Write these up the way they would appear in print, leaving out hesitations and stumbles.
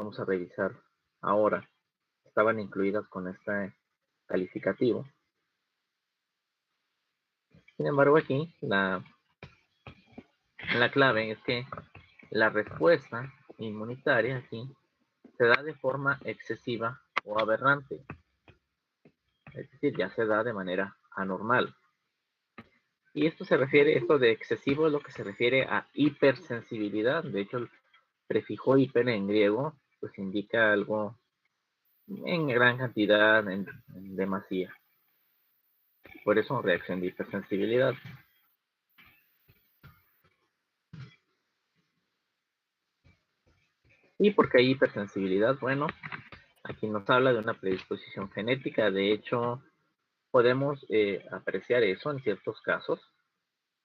vamos a revisar ahora estaban incluidas con este calificativo. Sin embargo, aquí la clave es que la respuesta inmunitaria aquí se da de forma excesiva o aberrante. Es decir, ya se da de manera anormal. Y esto de excesivo es lo que se refiere a hipersensibilidad. De hecho, el prefijo hiper en griego pues indica algo en gran cantidad, en demasía. Por eso reacción de hipersensibilidad. ¿Y por qué hay hipersensibilidad? Bueno, aquí nos habla de una predisposición genética. De hecho, podemos apreciar eso en ciertos casos.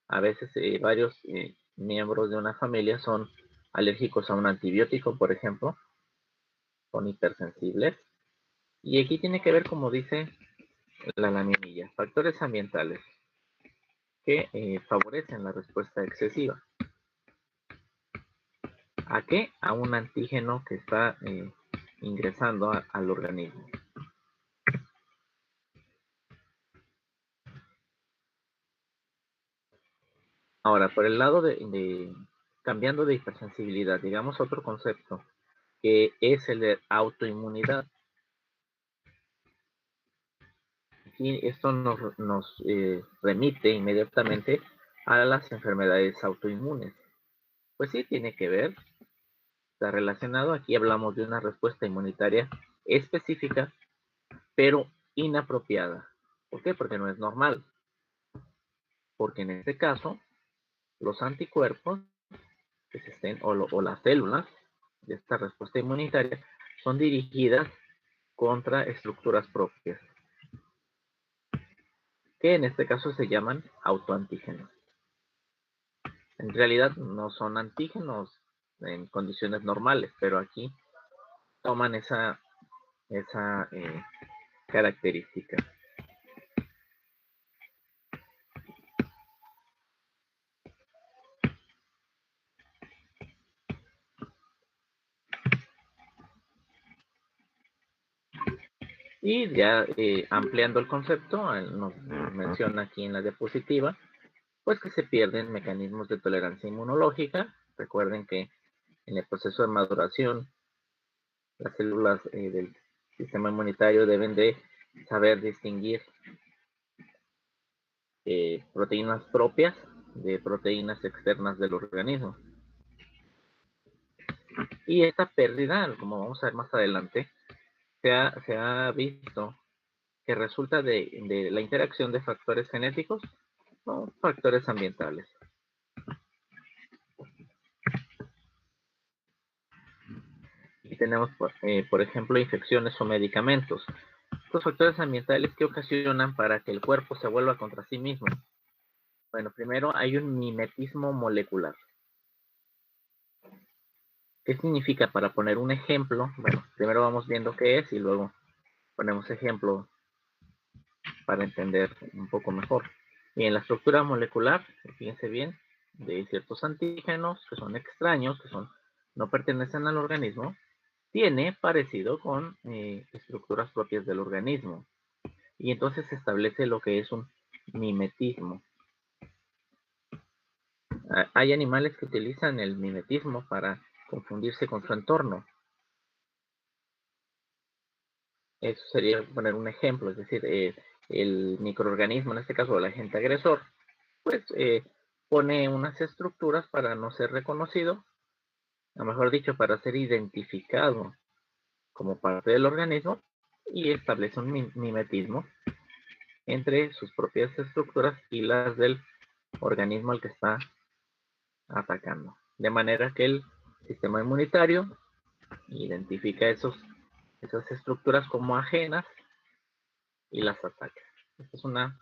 A veces varios miembros de una familia son alérgicos a un antibiótico, por ejemplo, son hipersensibles. Y aquí tiene que ver, como dice la laminilla, factores ambientales que favorecen la respuesta excesiva. ¿A qué? A un antígeno que está ingresando al organismo. Ahora, por el lado cambiando de hipersensibilidad, digamos otro concepto, que es el de autoinmunidad. Y esto nos remite inmediatamente a las enfermedades autoinmunes. Pues sí, tiene que ver, está relacionado. Aquí hablamos de una respuesta inmunitaria específica, pero inapropiada. ¿Por qué? Porque no es normal. Porque en este caso, los anticuerpos que se estén, o las células de esta respuesta inmunitaria son dirigidas contra estructuras propias, que en este caso se llaman autoantígenos. En realidad no son antígenos en condiciones normales, pero aquí toman esa característica. Y ya ampliando el concepto, nos menciona aquí en la diapositiva, pues que se pierden mecanismos de tolerancia inmunológica. Recuerden que en el proceso de maduración, las células del sistema inmunitario deben de saber distinguir proteínas propias de proteínas externas del organismo. Y esta pérdida, como vamos a ver más adelante, se ha visto que resulta de la interacción de factores genéticos con factores ambientales. Y tenemos, por ejemplo, infecciones o medicamentos. Los factores ambientales que ocasionan para que el cuerpo se vuelva contra sí mismo. Bueno, primero hay un mimetismo molecular. ¿Qué significa? Para poner un ejemplo, bueno, primero vamos viendo qué es y luego ponemos ejemplo para entender un poco mejor. Y en la estructura molecular, fíjense bien, de ciertos antígenos que son extraños, que no pertenecen al organismo, tiene parecido con estructuras propias del organismo. Y entonces se establece lo que es un mimetismo. Hay animales que utilizan el mimetismo para confundirse con su entorno. Eso sería poner un ejemplo, es decir, el microorganismo, en este caso el agente agresor, pues pone unas estructuras para no ser reconocido, o mejor dicho, para ser identificado como parte del organismo, y establece un mimetismo entre sus propias estructuras y las del organismo al que está atacando. De manera que el sistema inmunitario identifica esas estructuras como ajenas y las ataca. Esta es una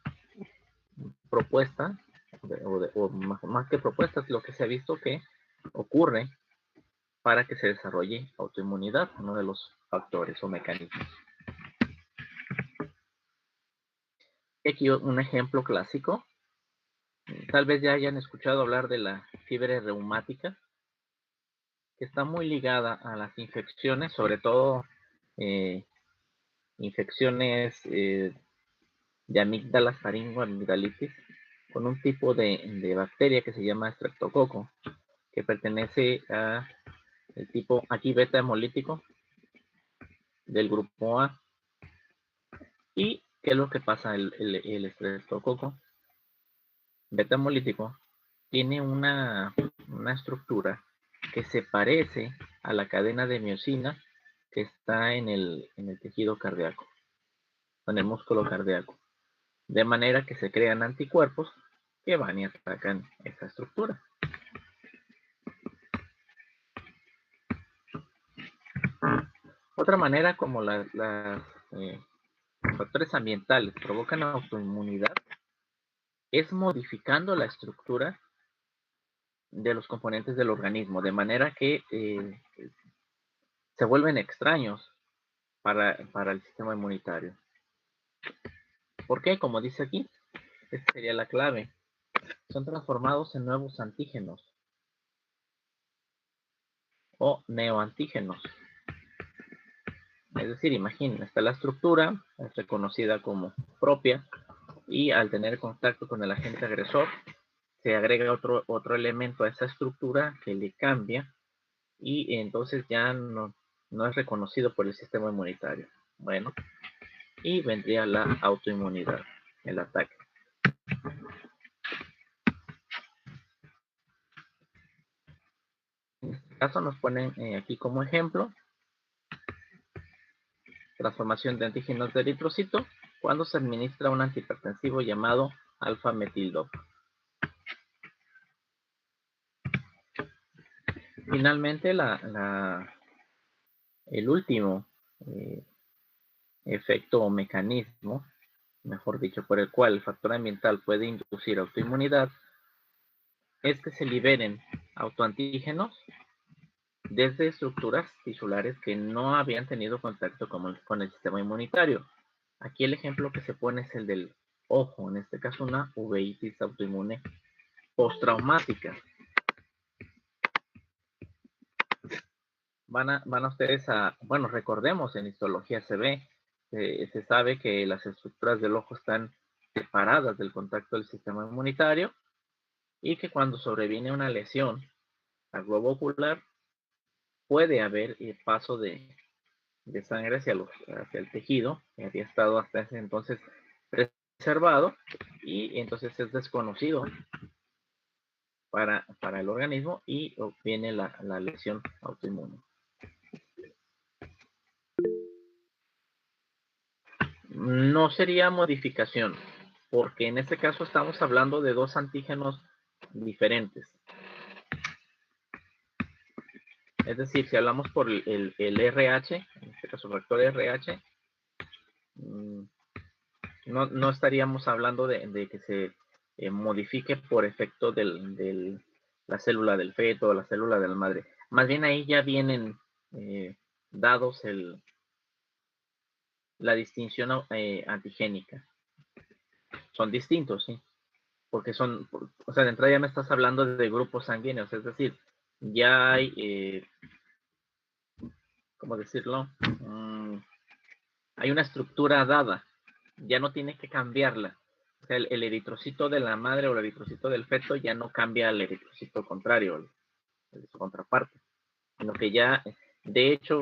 propuesta, o más que propuestas, lo que se ha visto que ocurre para que se desarrolle autoinmunidad, uno de los factores o mecanismos. Aquí un ejemplo clásico. Tal vez ya hayan escuchado hablar de la fiebre reumática, que está muy ligada a las infecciones, sobre todo infecciones de amígdalas, faringoamigdalitis, con un tipo de bacteria que se llama Streptococo, que pertenece a el tipo aquí beta hemolítico del grupo A. ¿Y qué es lo que pasa? El Streptococo beta hemolítico tiene una estructura que se parece a la cadena de miocina que está en el tejido cardíaco, en el músculo cardíaco. De manera que se crean anticuerpos que van y atacan esa estructura. Otra manera como los factores ambientales provocan autoinmunidad es modificando la estructura de los componentes del organismo, de manera que se vuelven extraños para el sistema inmunitario. ¿Por qué? Como dice aquí, esta sería la clave. Son transformados en nuevos antígenos o neoantígenos. Es decir, imaginen, está la estructura, es reconocida como propia, y al tener contacto con el agente agresor, se agrega otro elemento a esa estructura que le cambia, y entonces ya no es reconocido por el sistema inmunitario. Bueno, y vendría la autoinmunidad, el ataque. En este caso nos ponen aquí como ejemplo transformación de antígenos de eritrocito cuando se administra un antihipertensivo llamado alfa-metildopa. Finalmente, el último efecto o mecanismo, mejor dicho, por el cual el factor ambiental puede inducir autoinmunidad, es que se liberen autoantígenos desde estructuras tisulares que no habían tenido contacto con el sistema inmunitario. Aquí el ejemplo que se pone es el del ojo, en este caso una uveitis autoinmune postraumática. Van a ustedes bueno, recordemos, en histología se ve, se sabe que las estructuras del ojo están separadas del contacto del sistema inmunitario y que cuando sobreviene una lesión al globo ocular puede haber paso de sangre hacia el tejido que había estado hasta ese entonces preservado, y entonces es desconocido para el organismo y obtiene la lesión autoinmune. No sería modificación, porque en este caso estamos hablando de dos antígenos diferentes. Es decir, si hablamos por el RH, en este caso el factor RH, no estaríamos hablando de que se modifique por efecto de la célula del feto o la célula de la madre. Más bien ahí ya vienen dados la distinción antigénica. Son distintos, sí. Porque o sea, de entrada ya me estás hablando de grupos sanguíneos, es decir, ya hay, ¿cómo decirlo? Hay una estructura dada, ya no tiene que cambiarla. O sea, el eritrocito de la madre o el eritrocito del feto ya no cambia al eritrocito contrario, su contraparte, sino que ya, de hecho,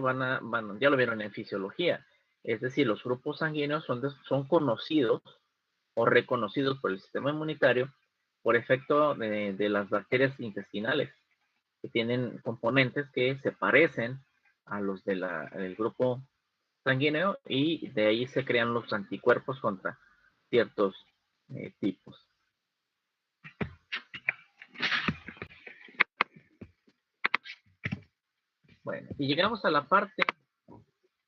ya lo vieron en fisiología, es decir, los grupos sanguíneos son conocidos o reconocidos por el sistema inmunitario por efecto de las bacterias intestinales, que tienen componentes que se parecen a los del grupo sanguíneo, y de ahí se crean los anticuerpos contra ciertos tipos. Bueno, y llegamos a la parte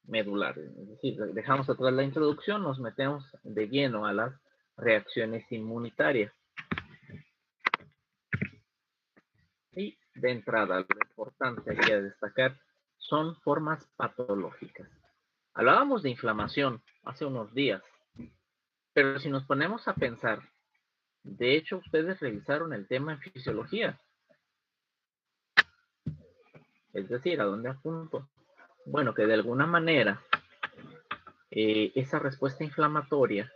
medular, es decir, dejamos atrás la introducción, nos metemos de lleno a las reacciones inmunitarias. Y de entrada, lo importante aquí a destacar son formas patológicas. Hablábamos de inflamación hace unos días, pero si nos ponemos a pensar, de hecho, ustedes revisaron el tema en fisiología. Es decir, ¿a dónde apunto? Bueno, que de alguna manera esa respuesta inflamatoria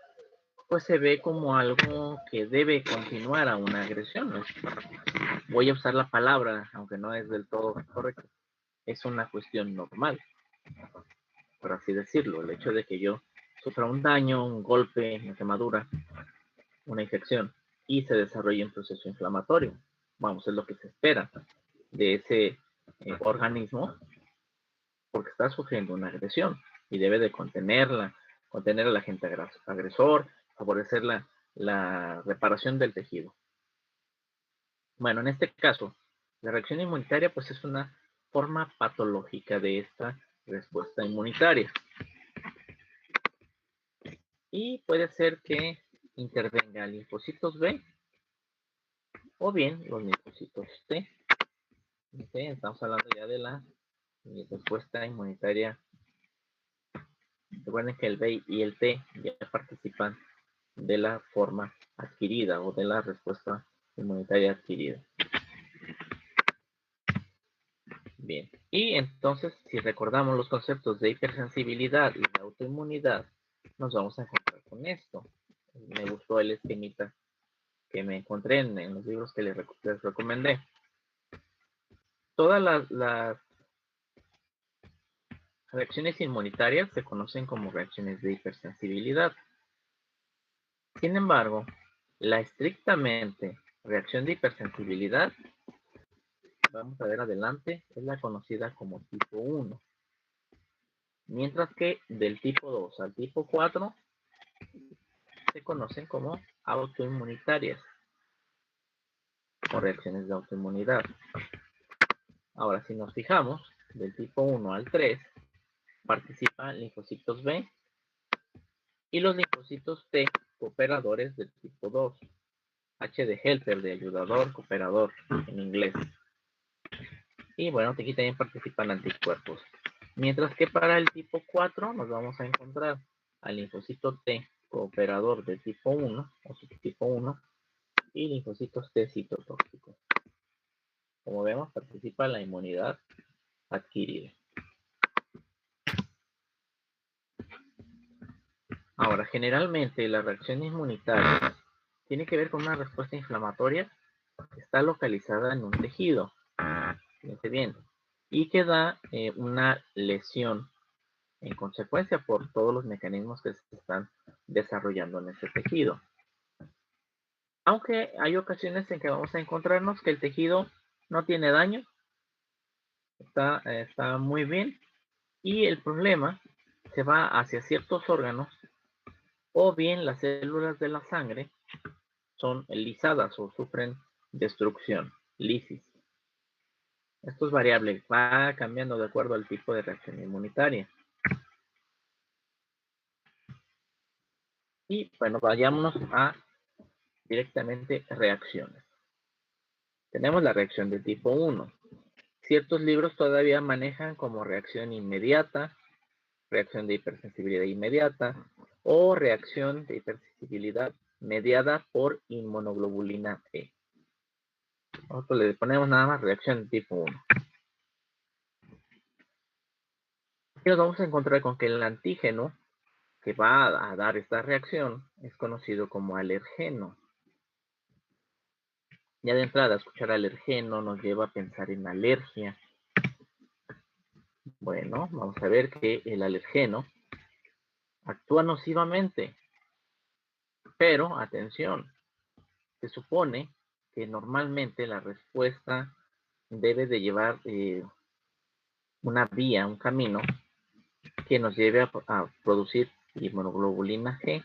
pues se ve como algo que debe continuar a una agresión, ¿no? Voy a usar la palabra, aunque no es del todo correcto. Es una cuestión normal, por así decirlo. El hecho de que yo sufra un daño, un golpe, una quemadura, una infección y se desarrolle un proceso inflamatorio. Vamos, es lo que se espera de ese organismo porque está sufriendo una agresión y debe de contenerla, contener al agente agresor, favorecer la reparación del tejido. Bueno, en este caso, la reacción inmunitaria pues es una forma patológica de esta respuesta inmunitaria. Y puede ser que intervenga linfocitos B o bien los linfocitos T. ¿Okay? Estamos hablando ya de la respuesta inmunitaria. Recuerden que el B y el T ya participan de la forma adquirida o de la respuesta inmunitaria adquirida. Bien, y entonces si recordamos los conceptos de hipersensibilidad y de autoinmunidad, nos vamos a encontrar con esto. Me gustó el esquemita que me encontré en los libros que les recomendé. Todas las reacciones inmunitarias se conocen como reacciones de hipersensibilidad. Sin embargo, la estrictamente reacción de hipersensibilidad, vamos a ver adelante, es la conocida como tipo 1. Mientras que del tipo 2 al tipo 4 se conocen como autoinmunitarias o reacciones de autoinmunidad. Ahora, si nos fijamos, del tipo 1 al 3 participan linfocitos B y los linfocitos T cooperadores del tipo 2. H de helper, de ayudador, cooperador en inglés. Y bueno, aquí también participan anticuerpos. Mientras que para el tipo 4 nos vamos a encontrar al linfocito T cooperador de tipo 1 o subtipo 1 y linfocitos T citotóxicos. Como vemos, participa la inmunidad adquirida. Ahora, generalmente la reacción inmunitaria tiene que ver con una respuesta inflamatoria que está localizada en un tejido. Fíjense bien. Y que da una lesión en consecuencia por todos los mecanismos que se están desarrollando en ese tejido. Aunque hay ocasiones en que vamos a encontrarnos que el tejido no tiene daño, está muy bien, y el problema se va hacia ciertos órganos, o bien las células de la sangre son lisadas o sufren destrucción, lisis. Esto es variable, va cambiando de acuerdo al tipo de reacción inmunitaria. Y bueno, vayámonos a directamente reacciones. Tenemos la reacción de tipo 1. Ciertos libros todavía manejan como reacción inmediata, reacción de hipersensibilidad inmediata o reacción de hipersensibilidad mediada por inmunoglobulina E. Nosotros le ponemos nada más reacción de tipo 1. Y nos vamos a encontrar con que el antígeno que va a dar esta reacción es conocido como alergeno. Ya de entrada, escuchar alergeno nos lleva a pensar en alergia. Bueno, vamos a ver que el alergeno actúa nocivamente. Pero, atención, se supone que normalmente la respuesta debe de llevar una vía, un camino que nos lleve a producir inmunoglobulina G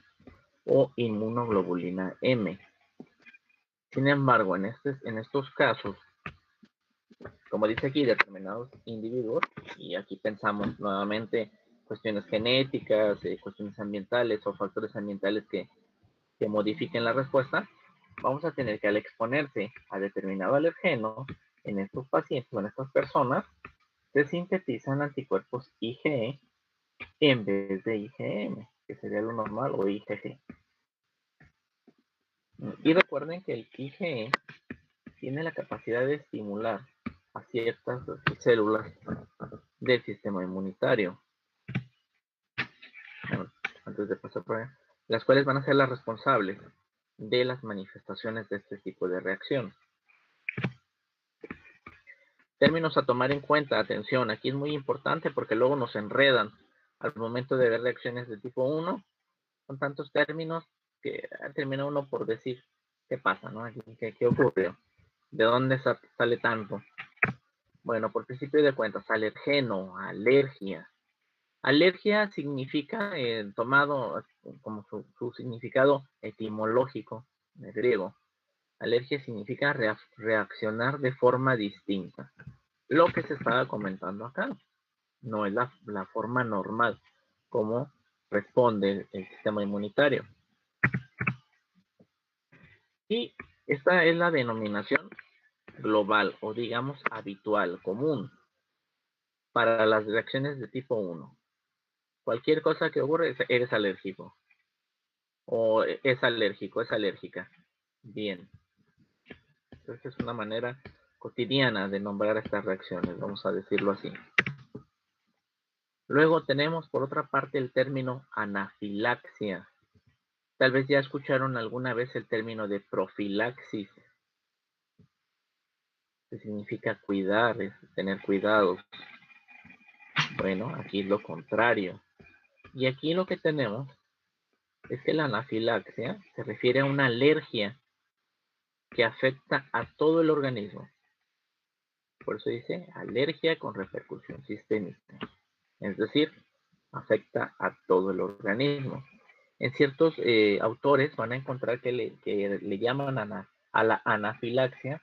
o inmunoglobulina M. Sin embargo, en estos casos, como dice aquí, determinados individuos, y aquí pensamos nuevamente cuestiones genéticas, cuestiones ambientales o factores ambientales que modifiquen la respuesta, vamos a tener que al exponerse a determinado alergeno, en estos pacientes o en estas personas, se sintetizan anticuerpos IgE en vez de IgM, que sería lo normal, o IgG. Y recuerden que el IgE tiene la capacidad de estimular a ciertas células del sistema inmunitario. Bueno, antes de pasar por ahí, las cuales van a ser las responsables de las manifestaciones de este tipo de reacción. Términos a tomar en cuenta, atención, aquí es muy importante porque luego nos enredan al momento de ver reacciones de tipo 1, con tantos términos que termina uno por decir, ¿qué pasa, no? ¿Qué ocurrió? ¿De dónde sale tanto? Bueno, por principio de cuentas, alergeno, alergia. Alergia significa, tomado como su significado etimológico en griego, alergia significa reaccionar de forma distinta. Lo que se estaba comentando acá no es la forma normal como responde el sistema inmunitario. Y esta es la denominación global o digamos habitual, común para las reacciones de tipo 1. Cualquier cosa que ocurre, eres alérgico. O es alérgico, es alérgica. Bien. Entonces es una manera cotidiana de nombrar estas reacciones, vamos a decirlo así. Luego tenemos por otra parte el término anafilaxia. Tal vez ya escucharon alguna vez el término de profilaxis, que significa cuidar, es tener cuidados. Bueno, aquí es lo contrario. Y aquí lo que tenemos es que la anafilaxia se refiere a una alergia que afecta a todo el organismo. Por eso dice alergia con repercusión sistémica. Es decir, afecta a todo el organismo. En ciertos autores van a encontrar que le llaman a la anafilaxia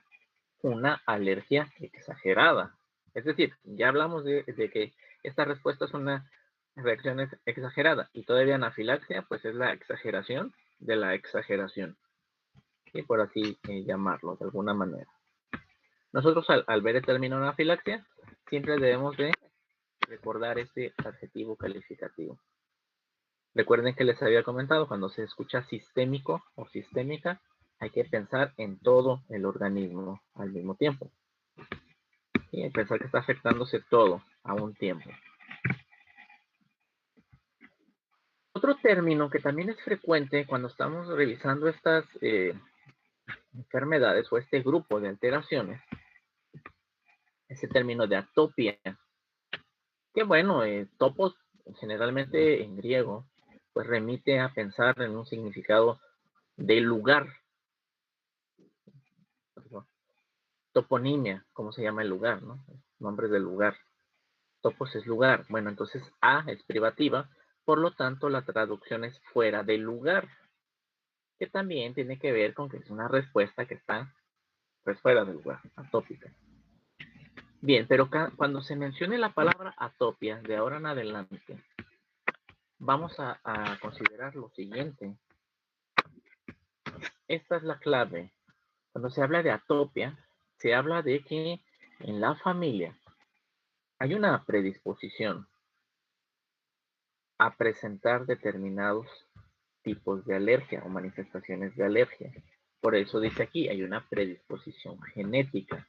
una alergia exagerada. Es decir, ya hablamos de que esta respuesta es una reacción exagerada y todavía anafilaxia pues es la exageración de la exageración. Y por así llamarlo de alguna manera. Nosotros al ver el término anafilaxia siempre debemos de recordar este adjetivo calificativo. Recuerden que les había comentado, cuando se escucha sistémico o sistémica, hay que pensar en todo el organismo al mismo tiempo. Y pensar que está afectándose todo a un tiempo. Otro término que también es frecuente cuando estamos revisando estas enfermedades o este grupo de alteraciones, es el término de atopia. Que bueno, topos generalmente en griego, pues remite a pensar en un significado de lugar. Toponimia, ¿cómo se llama el lugar, no? Nombres del lugar. Topos es lugar. Bueno, entonces a es privativa, por lo tanto la traducción es fuera del lugar, que también tiene que ver con que es una respuesta que está pues fuera del lugar, atópica. Bien, pero cuando se mencione la palabra atopia, de ahora en adelante, vamos a considerar lo siguiente. Esta es la clave. Cuando se habla de atopia, se habla de que en la familia hay una predisposición a presentar determinados tipos de alergia o manifestaciones de alergia. Por eso dice aquí, hay una predisposición genética.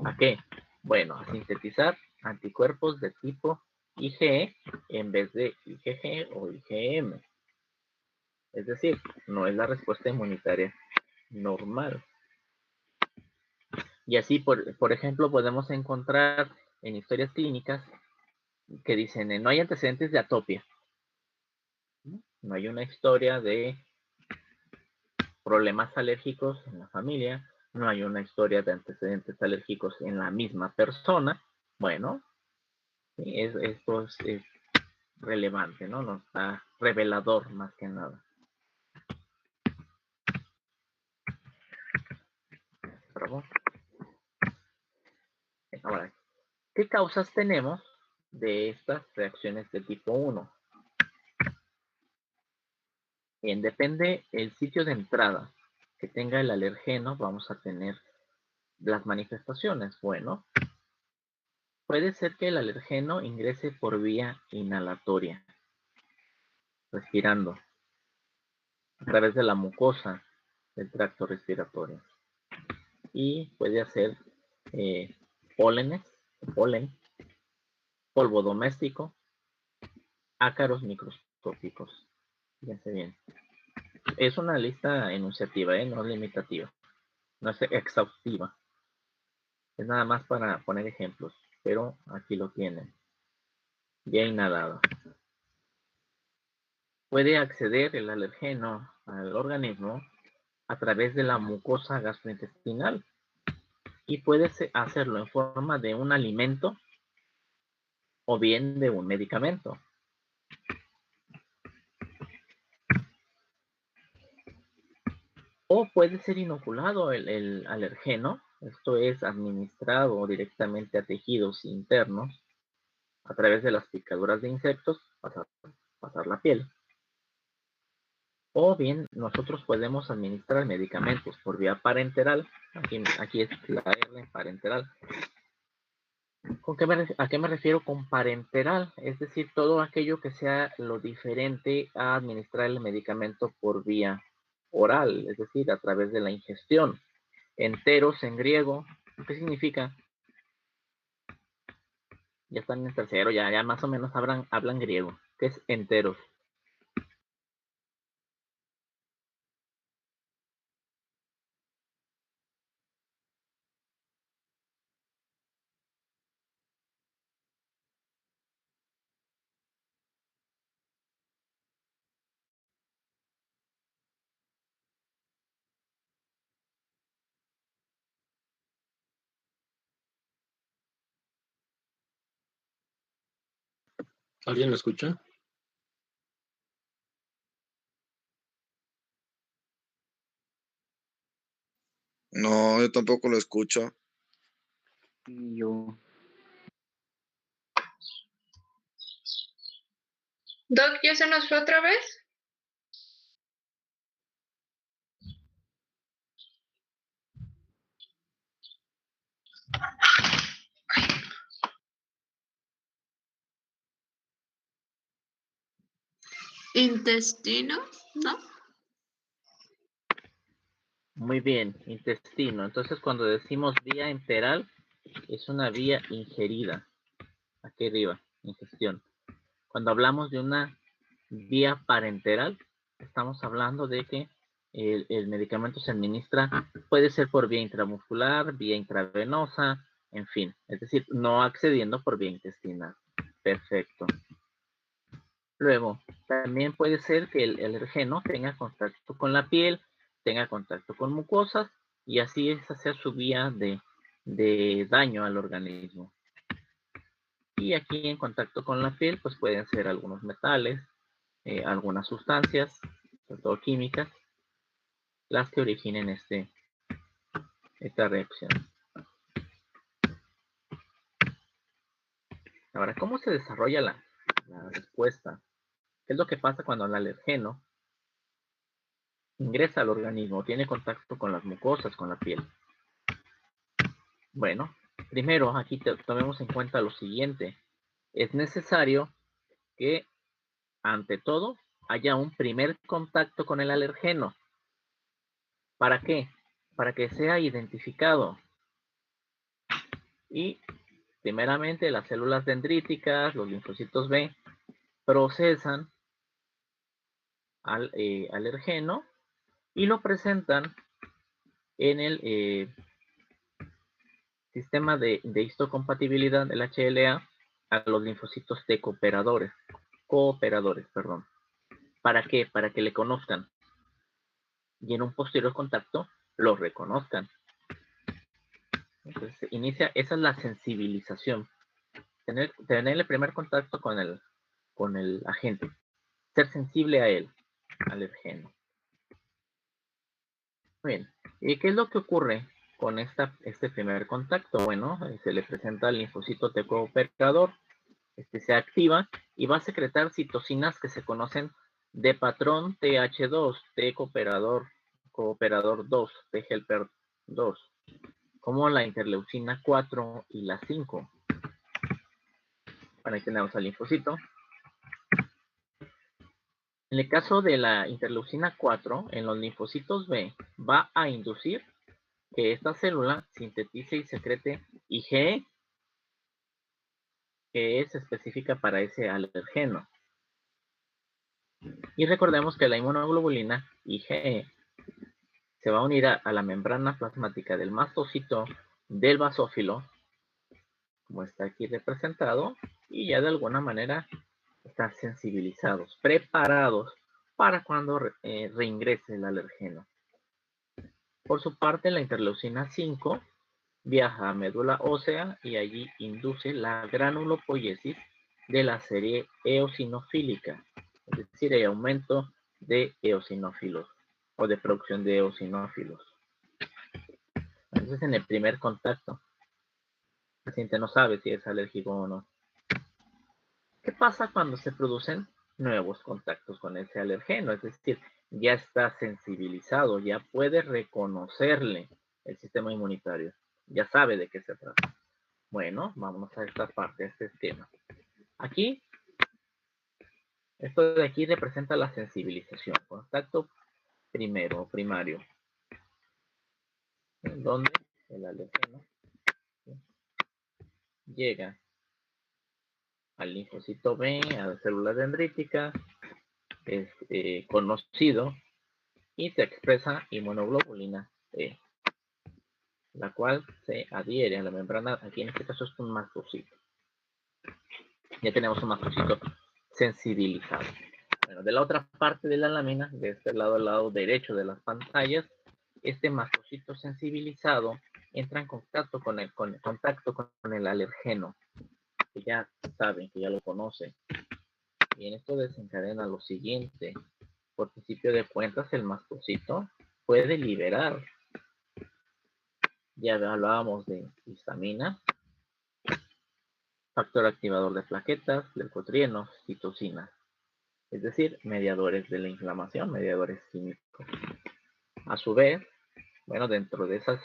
¿A qué? Bueno, a sintetizar anticuerpos de tipo IgE en vez de IgG o IgM. Es decir, no es la respuesta inmunitaria normal. Y así, por ejemplo, podemos encontrar en historias clínicas que dicen, no hay antecedentes de atopia. No hay una historia de problemas alérgicos en la familia, no hay una historia de antecedentes alérgicos en la misma persona. Bueno, esto es relevante, ¿no? Nos da revelador más que nada. Bravo. Ahora, ¿qué causas tenemos de estas reacciones de tipo 1? Bien, depende el sitio de entrada que tenga el alergeno, vamos a tener las manifestaciones. Bueno, puede ser que el alergeno ingrese por vía inhalatoria, respirando, a través de la mucosa del tracto respiratorio. Y puede hacer pólenes, polen, polvo doméstico, ácaros microscópicos. Fíjense bien. Es una lista enunciativa, no es limitativa, no es exhaustiva. Es nada más para poner ejemplos, pero aquí lo tienen. Ya inhalado. Puede acceder el alergeno al organismo a través de la mucosa gastrointestinal y puede hacerlo en forma de un alimento o bien de un medicamento. O puede ser inoculado el alergeno, esto es administrado directamente a tejidos internos a través de las picaduras de insectos, pasar la piel. O bien nosotros podemos administrar medicamentos por vía parenteral, aquí es la R, parenteral. ¿A qué me refiero con parenteral? Es decir, todo aquello que sea lo diferente a administrar el medicamento por vía oral, es decir, a través de la ingestión. Enteros en griego, ¿qué significa? Ya están en el tercero, ya más o menos hablan griego. ¿Qué es enteros? ¿Alguien me escucha? No, yo tampoco lo escucho. Y yo. Doc, ¿ya se nos fue otra vez? Intestino, ¿no? Muy bien, intestino. Entonces, cuando decimos vía enteral, es una vía ingerida. Aquí arriba, ingestión. Cuando hablamos de una vía parenteral, estamos hablando de que el medicamento se administra, puede ser por vía intramuscular, vía intravenosa, en fin. Es decir, no accediendo por vía intestinal. Perfecto. Luego, también puede ser que el alergeno tenga contacto con la piel, tenga contacto con mucosas, y así esa sea su vía de daño al organismo. Y aquí en contacto con la piel, pues pueden ser algunos metales, algunas sustancias, sobre todo químicas, las que originen esta reacción. Ahora, ¿cómo se desarrolla la respuesta? ¿Qué es lo que pasa cuando el alergeno ingresa al organismo, tiene contacto con las mucosas, con la piel? Bueno, primero aquí tomemos en cuenta lo siguiente. Es necesario que, ante todo, haya un primer contacto con el alergeno. ¿Para qué? Para que sea identificado. Y, primeramente, las células dendríticas, los linfocitos B, procesan al alergeno y lo presentan en el sistema de histocompatibilidad del HLA a los linfocitos T cooperadores. ¿Para qué? Para que le conozcan y en un posterior contacto lo reconozcan. Entonces inicia, esa es la sensibilización. Tener el primer contacto con el agente. Ser sensible a él, al alergeno. Bien, ¿y qué es lo que ocurre con este primer contacto? Bueno, se le presenta al linfocito T cooperador, se activa y va a secretar citocinas que se conocen de patrón TH2, T cooperador 2, T helper 2, como la interleucina 4 y la 5. Bueno, ahí tenemos al linfocito. En el caso de la interleucina 4, en los linfocitos B, va a inducir que esta célula sintetice y secrete IgE, que es específica para ese alergeno. Y recordemos que la inmunoglobulina IgE se va a unir a la membrana plasmática del mastocito del basófilo, como está aquí representado, y ya de alguna manera están sensibilizados, preparados para cuando reingrese el alergeno. Por su parte, la interleucina 5 viaja a médula ósea y allí induce la granulopoiesis de la serie eosinofílica, es decir, el aumento de eosinófilos o de producción de eosinófilos. Entonces, en el primer contacto, el paciente no sabe si es alérgico o no. ¿Qué pasa cuando se producen nuevos contactos con ese alergeno? Es decir, ya está sensibilizado, ya puede reconocerle el sistema inmunitario, ya sabe de qué se trata. Bueno, vamos a esta parte, a este esquema. Aquí, esto de aquí representa la sensibilización, contacto primero o primario, en donde el alergeno llega al linfocito B, a la célula dendrítica, es conocido y se expresa inmunoglobulina E, la cual se adhiere a la membrana, aquí en este caso es un mastocito. Ya tenemos un mastocito sensibilizado. Bueno, de la otra parte de la lámina, de este lado, al lado derecho de las pantallas, este mastocito sensibilizado entra en contacto con el alergeno, que ya saben, que ya lo conocen. Y en esto desencadena lo siguiente. Por principio de cuentas, el mastocito puede liberar. Ya hablábamos de histamina, factor activador de plaquetas, leucotrienos, citocinas. Es decir, mediadores de la inflamación, mediadores químicos. A su vez, bueno, dentro de esas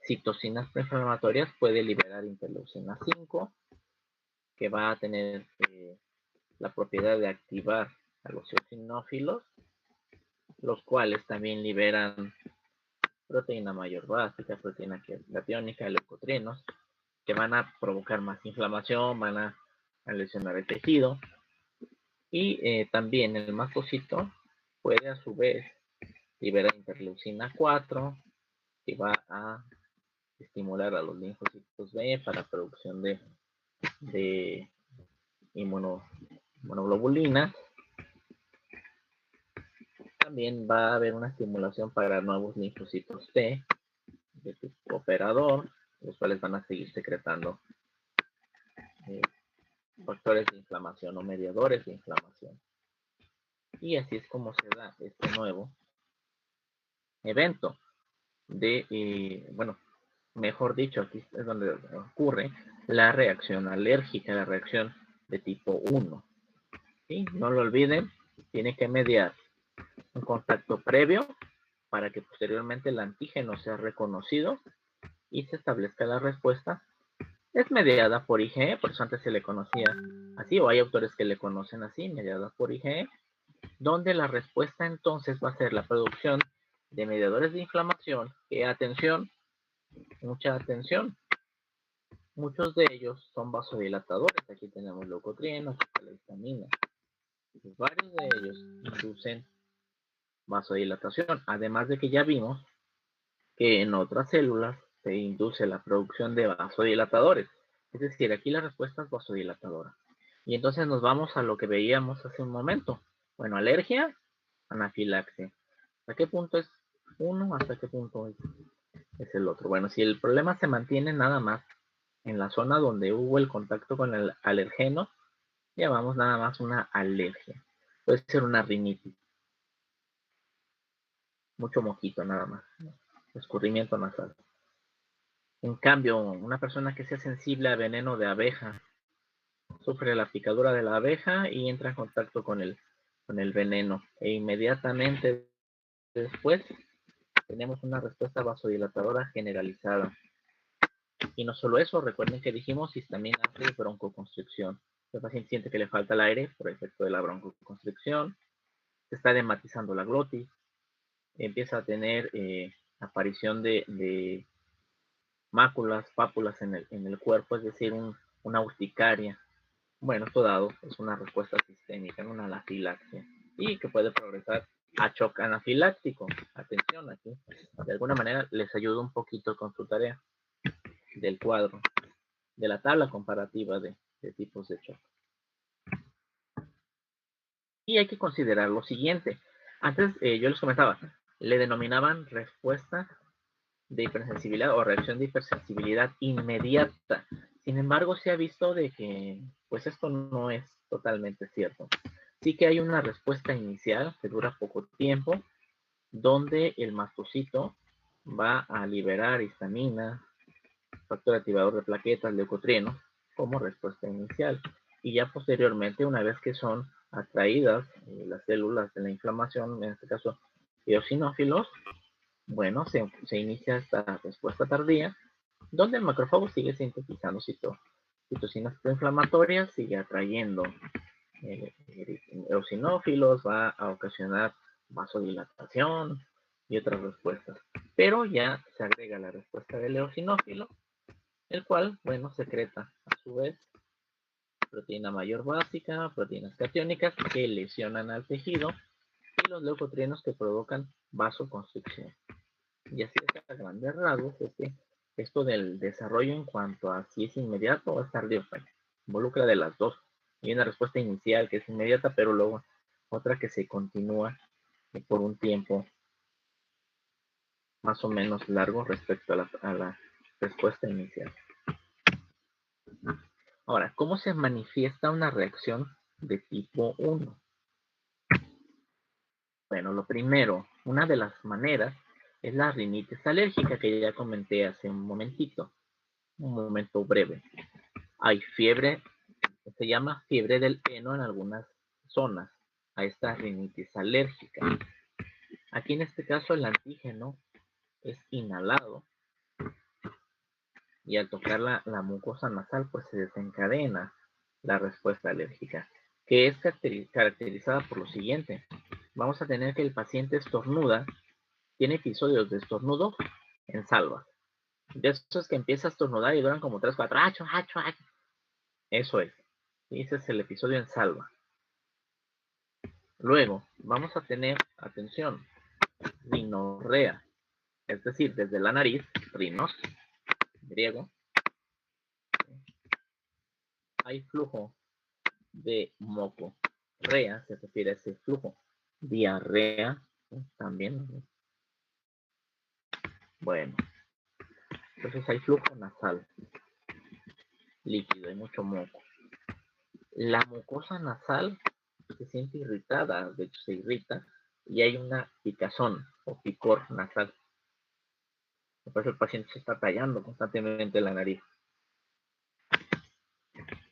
citocinas preinflamatorias puede liberar interleucina 5, que va a tener la propiedad de activar a los eosinófilos, los cuales también liberan proteína mayor básica, proteína catiónica, leucotrienos, que van a provocar más inflamación, van a lesionar el tejido. Y también el mastocito puede a su vez liberar interleucina 4, que va a estimular a los linfocitos B para producción de inmunoglobulina. También va a haber una estimulación para nuevos linfocitos T de tipo operador, los cuales van a seguir secretando factores de inflamación o mediadores de inflamación. Y así es como se da este nuevo evento de, bueno, mejor dicho, aquí es donde ocurre la reacción alérgica, la reacción de tipo 1. ¿Sí? No lo olviden, tiene que mediar un contacto previo para que posteriormente el antígeno sea reconocido y se establezca la respuesta. Es mediada por IgE, por eso antes se le conocía así, o hay autores que le conocen así, mediada por IgE, donde la respuesta entonces va a ser la producción de mediadores de inflamación, que atención, mucha atención, muchos de ellos son vasodilatadores. Aquí tenemos leucotrienos, la histamina. Varios de ellos inducen vasodilatación, además de que ya vimos que en otras células se induce la producción de vasodilatadores. Es decir, aquí la respuesta es vasodilatadora. Y entonces nos vamos a lo que veíamos hace un momento. Bueno, alergia, anafilaxia. ¿Hasta qué punto es uno? ¿Hasta qué punto es el otro? Bueno, si el problema se mantiene nada más en la zona donde hubo el contacto con el alergeno, llamamos nada más una alergia. Puede ser una rinitis. Mucho mojito nada más. Escurrimiento nasal. En cambio, una persona que sea sensible a veneno de abeja sufre la picadura de la abeja y entra en contacto con el veneno. E inmediatamente después tenemos una respuesta vasodilatadora generalizada. Y no solo eso, recuerden que dijimos histamina hace broncoconstricción. El paciente siente que le falta el aire por efecto de la broncoconstricción, se está edematizando la glotis, empieza a tener aparición de máculas, pápulas en el cuerpo, es decir, una urticaria. Bueno, esto dado es una respuesta sistémica, una anafilaxia, y que puede progresar a shock anafiláctico. Atención aquí, de alguna manera les ayudo un poquito con su tarea del cuadro, de la tabla comparativa de tipos de shock. Y hay que considerar lo siguiente. Antes yo les comentaba, le denominaban respuesta de hipersensibilidad o reacción de hipersensibilidad inmediata. Sin embargo, se ha visto de que pues esto no es totalmente cierto. Sí que hay una respuesta inicial que dura poco tiempo, donde el mastocito va a liberar histamina, factor activador de plaquetas, leucotrienos, como respuesta inicial. Y ya posteriormente, una vez que son atraídas las células de la inflamación, en este caso eosinófilos, bueno, se inicia esta respuesta tardía, donde el macrófago sigue sintetizando citocinas proinflamatorias, sigue atrayendo eosinófilos, va a ocasionar vasodilatación y otras respuestas. Pero ya se agrega la respuesta del eosinófilo, el cual, bueno, secreta a su vez proteína mayor básica, proteínas catiónicas que lesionan al tejido y los leucotrienos que provocan vasoconstricción. Y así es a grandes rasgos esto del desarrollo en cuanto a si es inmediato o es tardío, involucra de las dos. Y una respuesta inicial que es inmediata, pero luego otra que se continúa por un tiempo más o menos largo respecto a la respuesta inicial. Ahora, ¿cómo se manifiesta una reacción de tipo 1? Bueno, lo primero, una de las maneras es la rinitis alérgica que ya comenté hace un momentito, un momento breve. Hay fiebre, se llama fiebre del heno en algunas zonas, a esta rinitis alérgica. Aquí en este caso el antígeno es inhalado y al tocar la mucosa nasal pues se desencadena la respuesta alérgica, que es caracterizada por lo siguiente. Vamos a tener que el paciente estornuda, tiene episodios de estornudo en salva. De esos que empieza a estornudar y duran como 3, 4, ¡acho, acho, acho! Eso es. Y ese es el episodio en salva. Luego, vamos a tener, atención, rinorrea, es decir, desde la nariz, rinos, griego, hay flujo de moco. Rea se refiere a ese flujo. Diarrea, también. Bueno, entonces hay flujo nasal, líquido, hay mucho moco. La mucosa nasal se siente irritada, de hecho se irrita, y hay una picazón o picor nasal. Por eso el paciente se está tallando constantemente la nariz.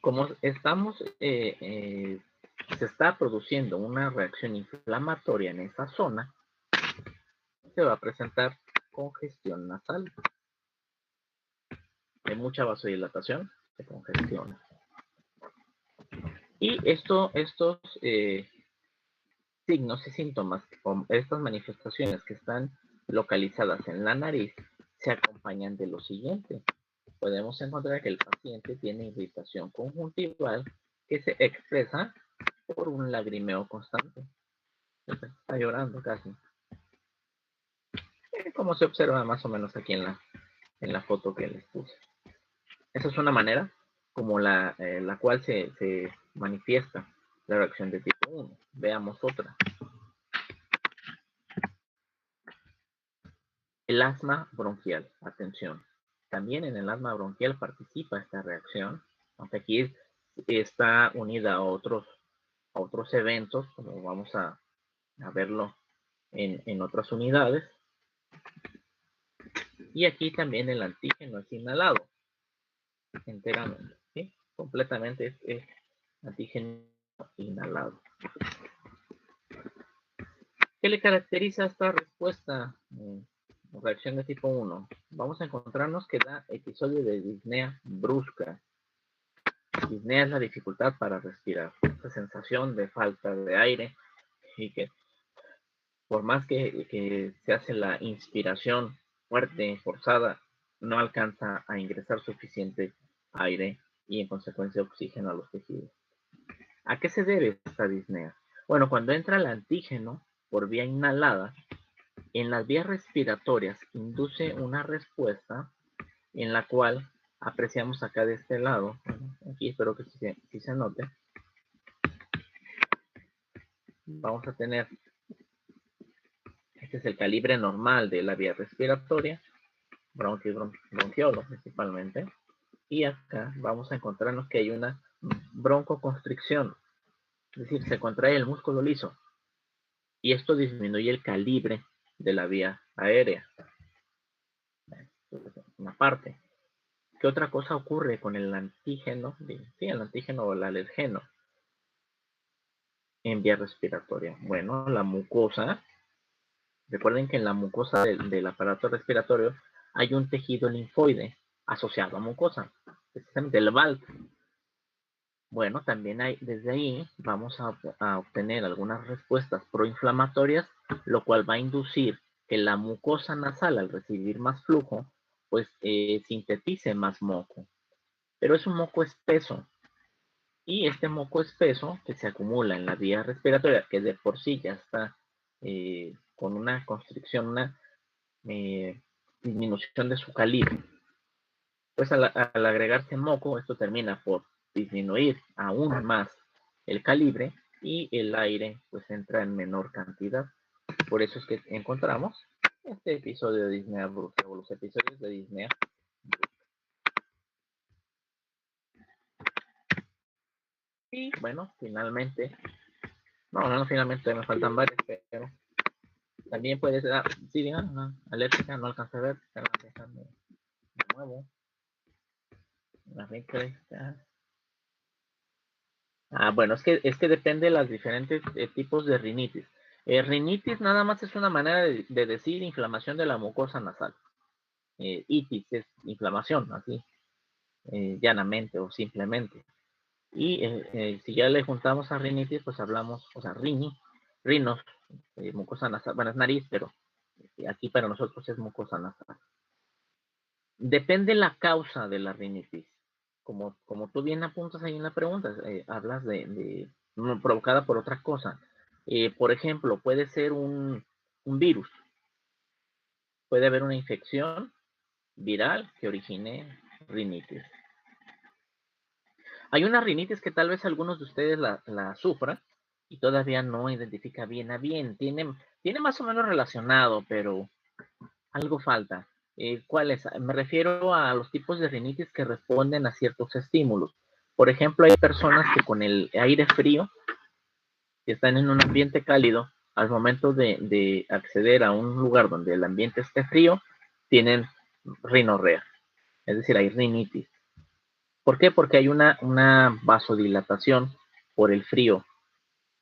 Como estamos, se está produciendo una reacción inflamatoria en esa zona, se va a presentar congestión nasal. Hay mucha vasodilatación, se congestiona. Y estos signos y síntomas, estas manifestaciones que están localizadas en la nariz, se acompañan de lo siguiente. Podemos encontrar que el paciente tiene irritación conjuntival que se expresa por un lagrimeo constante. Está llorando casi. Como se observa más o menos aquí en la foto que les puse. Esa es una manera como la cual se manifiesta la reacción de tipo 1. Veamos otra. El asma bronquial. Atención. También en el asma bronquial participa esta reacción, aunque aquí está unida a otros eventos, como vamos a verlo en otras unidades. Y aquí también el antígeno es inhalado enteramente, ¿sí? Completamente es antígeno inhalado. ¿Qué le caracteriza a esta respuesta? Reacción de tipo 1. Vamos a encontrarnos que da episodio de disnea brusca. Disnea es la dificultad para respirar, esa sensación de falta de aire y que por más que se hace la inspiración fuerte, forzada, no alcanza a ingresar suficiente aire y en consecuencia oxígeno a los tejidos. ¿A qué se debe esta disnea? Bueno, cuando entra el antígeno por vía inhalada, en las vías respiratorias induce una respuesta en la cual apreciamos acá de este lado, aquí espero que sí se note, vamos a tener, este es el calibre normal de la vía respiratoria, bronquiolo principalmente, y acá vamos a encontrarnos que hay una broncoconstricción, es decir, se contrae el músculo liso, y esto disminuye el calibre de la vía aérea. Una parte. ¿Qué otra cosa ocurre con el antígeno? Sí, el antígeno o el alergeno en vía respiratoria. Bueno, la mucosa. Recuerden que en la mucosa del aparato respiratorio hay un tejido linfoide asociado a mucosa, precisamente el BALT. Bueno, también hay, desde ahí vamos a obtener algunas respuestas proinflamatorias, lo cual va a inducir que la mucosa nasal, al recibir más flujo, pues sintetice más moco. Pero es un moco espeso. Y este moco espeso que se acumula en la vía respiratoria, que de por sí ya está con una constricción, una disminución de su calibre, pues al agregarse moco, esto termina por disminuir aún más el calibre y el aire pues entra en menor cantidad. Por eso es que encontramos este episodio de disnea brusca, o los episodios de disnea brusca. Y bueno, finalmente, no, finalmente me faltan varios, pero también puede ser, sí, digan, alérgica, no alcancé a ver, de nuevo. Bueno, es que depende de los diferentes tipos de rinitis. Rinitis nada más es una manera de decir inflamación de la mucosa nasal. Itis es inflamación, así, llanamente o simplemente. Y si ya le juntamos a rinitis, pues hablamos, o sea, rinos, mucosa nasal, bueno, es nariz, pero aquí para nosotros es mucosa nasal. Depende la causa de la rinitis. Como tú bien apuntas ahí en la pregunta, hablas de provocada por otra cosa. Por ejemplo, puede ser un virus. Puede haber una infección viral que origine rinitis. Hay una rinitis que tal vez algunos de ustedes la sufran y todavía no identifica bien a bien. Tiene más o menos relacionado, pero algo falta. ¿Cuál es? Me refiero a los tipos de rinitis que responden a ciertos estímulos. Por ejemplo, hay personas que con el aire frío, que están en un ambiente cálido, al momento de acceder a un lugar donde el ambiente esté frío, tienen rinorrea, es decir, hay rinitis. ¿Por qué? Porque hay una vasodilatación por el frío.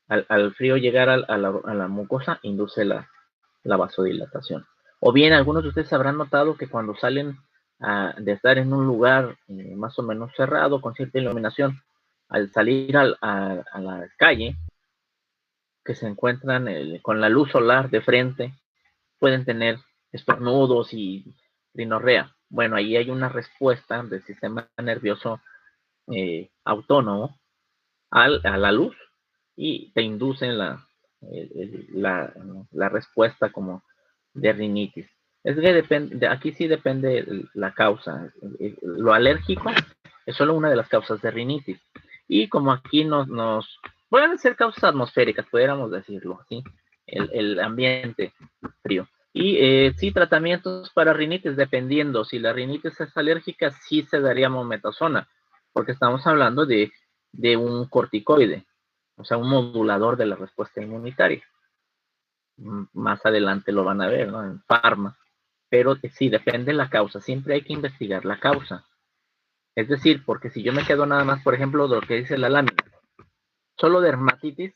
Al frío llegar a la mucosa, induce la vasodilatación. O bien, algunos de ustedes habrán notado que cuando salen de estar en un lugar más o menos cerrado, con cierta iluminación, al salir a la calle, que se encuentran con la luz solar de frente, pueden tener estornudos y rinorrea. Bueno, ahí hay una respuesta del sistema nervioso autónomo a la luz y te inducen la respuesta como de rinitis. Es que depende, aquí sí depende la causa. Lo alérgico es solo una de las causas de rinitis. Y como aquí pueden ser causas atmosféricas, pudiéramos decirlo, ¿sí? El ambiente frío. Y sí, tratamientos para rinitis, dependiendo. Si la rinitis es alérgica, sí se daría mometasona, porque estamos hablando de un corticoide, o sea, un modulador de la respuesta inmunitaria. Más adelante lo van a ver, ¿no? En Pharma. Pero sí, depende de la causa. Siempre hay que investigar la causa. Es decir, porque si yo me quedo nada más, por ejemplo, de lo que dice la lámina, solo dermatitis,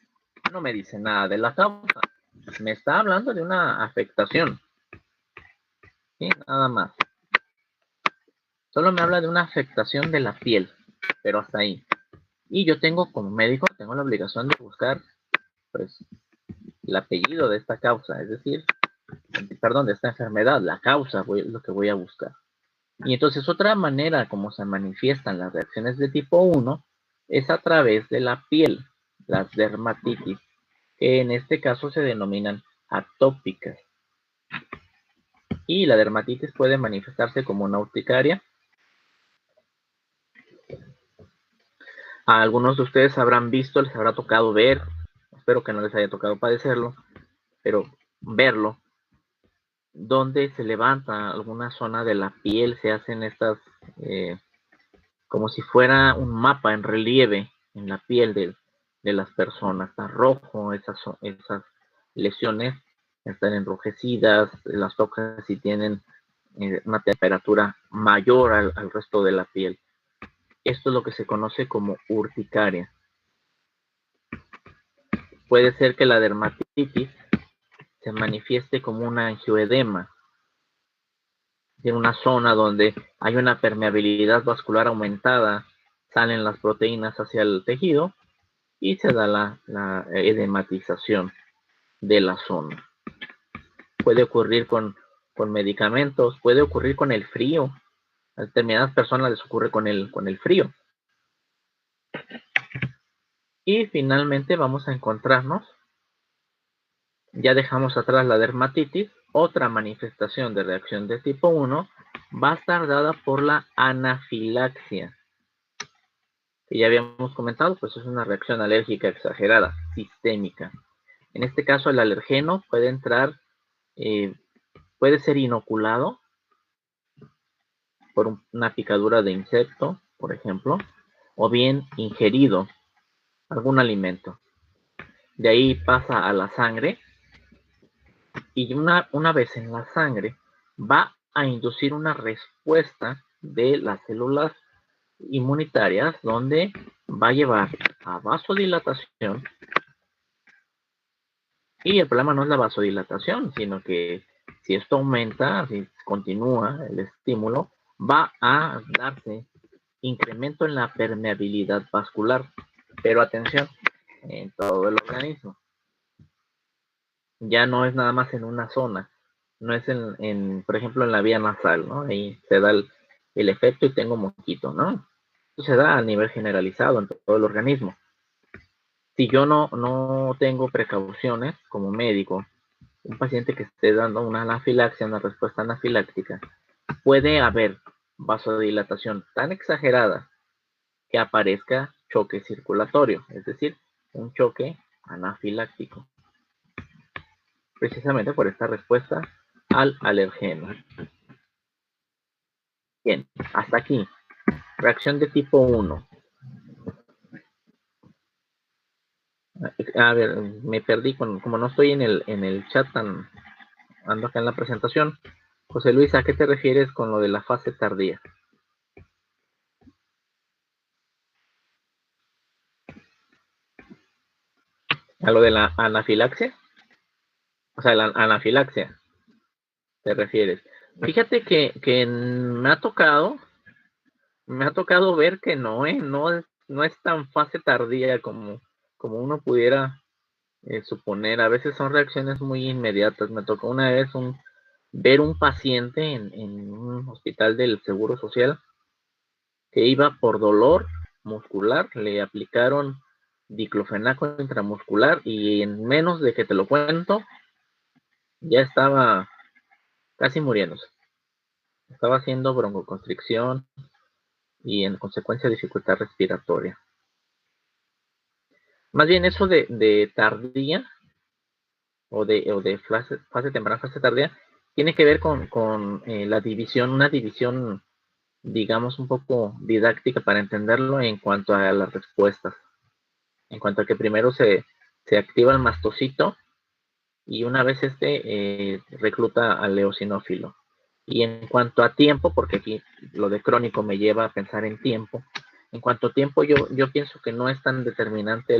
no me dice nada de la causa. Me está hablando de una afectación. ¿Sí? Nada más. Solo me habla de una afectación de la piel, pero hasta ahí. Y yo tengo, como médico, tengo la obligación de buscar, pues, el apellido de esta causa, es decir, perdón, de esta enfermedad, la causa, es lo que voy a buscar. Y entonces otra manera como se manifiestan las reacciones de tipo 1 es a través de la piel, las dermatitis, que en este caso se denominan atópicas. Y la dermatitis puede manifestarse como una urticaria. A algunos de ustedes habrán visto, les habrá tocado ver, espero que no les haya tocado padecerlo, pero verlo, donde se levanta alguna zona de la piel, se hacen estas, como si fuera un mapa en relieve en la piel de las personas. Está rojo, esas lesiones están enrojecidas, las tocas y tienen una temperatura mayor al resto de la piel. Esto es lo que se conoce como urticaria. Puede ser que la dermatitis se manifieste como un angioedema, en una zona donde hay una permeabilidad vascular aumentada, salen las proteínas hacia el tejido y se da la edematización de la zona. Puede ocurrir con medicamentos, puede ocurrir con el frío. A determinadas personas les ocurre con el frío. Y finalmente vamos a encontrarnos, ya dejamos atrás la dermatitis, otra manifestación de reacción de tipo 1 va a estar dada por la anafilaxia, que ya habíamos comentado, pues es una reacción alérgica exagerada, sistémica. En este caso el alergeno puede entrar, puede ser inoculado por una picadura de insecto, por ejemplo, o bien ingerido algún alimento. De ahí pasa a la sangre y una vez en la sangre va a inducir una respuesta de las células inmunitarias donde va a llevar a vasodilatación. Y el problema no es la vasodilatación, sino que si esto aumenta, si continúa el estímulo, va a darse incremento en la permeabilidad vascular. Pero atención, en todo el organismo. Ya no es nada más en una zona, no es por ejemplo, en la vía nasal, ¿no? Ahí se da el efecto y tengo mosquito, ¿no? Eso se da a nivel generalizado en todo el organismo. Si yo no tengo precauciones como médico, un paciente que esté dando una anafilaxia, una respuesta anafiláctica, puede haber vasodilatación tan exagerada que aparezca choque circulatorio, es decir, un choque anafiláctico, precisamente por esta respuesta al alergeno. Bien, hasta aquí. Reacción de tipo 1. A ver, me perdí, como no estoy en el chat, ando acá en la presentación. José Luis, ¿a qué te refieres con lo de la fase tardía? ¿A lo de la anafilaxia? O sea, la anafilaxia, ¿te refieres? Fíjate que me ha tocado ver que no es tan fase tardía como uno pudiera suponer. A veces son reacciones muy inmediatas. Me tocó una vez ver un paciente en un hospital del Seguro Social que iba por dolor muscular, le aplicaron diclofenaco intramuscular y en menos de que te lo cuento, ya estaba casi muriéndose. Estaba haciendo broncoconstricción y en consecuencia dificultad respiratoria. Más bien eso de tardía o de fase temprana, fase tardía, tiene que ver con la división, una división, digamos, un poco didáctica para entenderlo en cuanto a las respuestas. En cuanto a que primero se activa el mastocito y una vez recluta al eosinófilo. Y en cuanto a tiempo, porque aquí lo de crónico me lleva a pensar en tiempo, en cuanto a tiempo yo pienso que no es tan determinante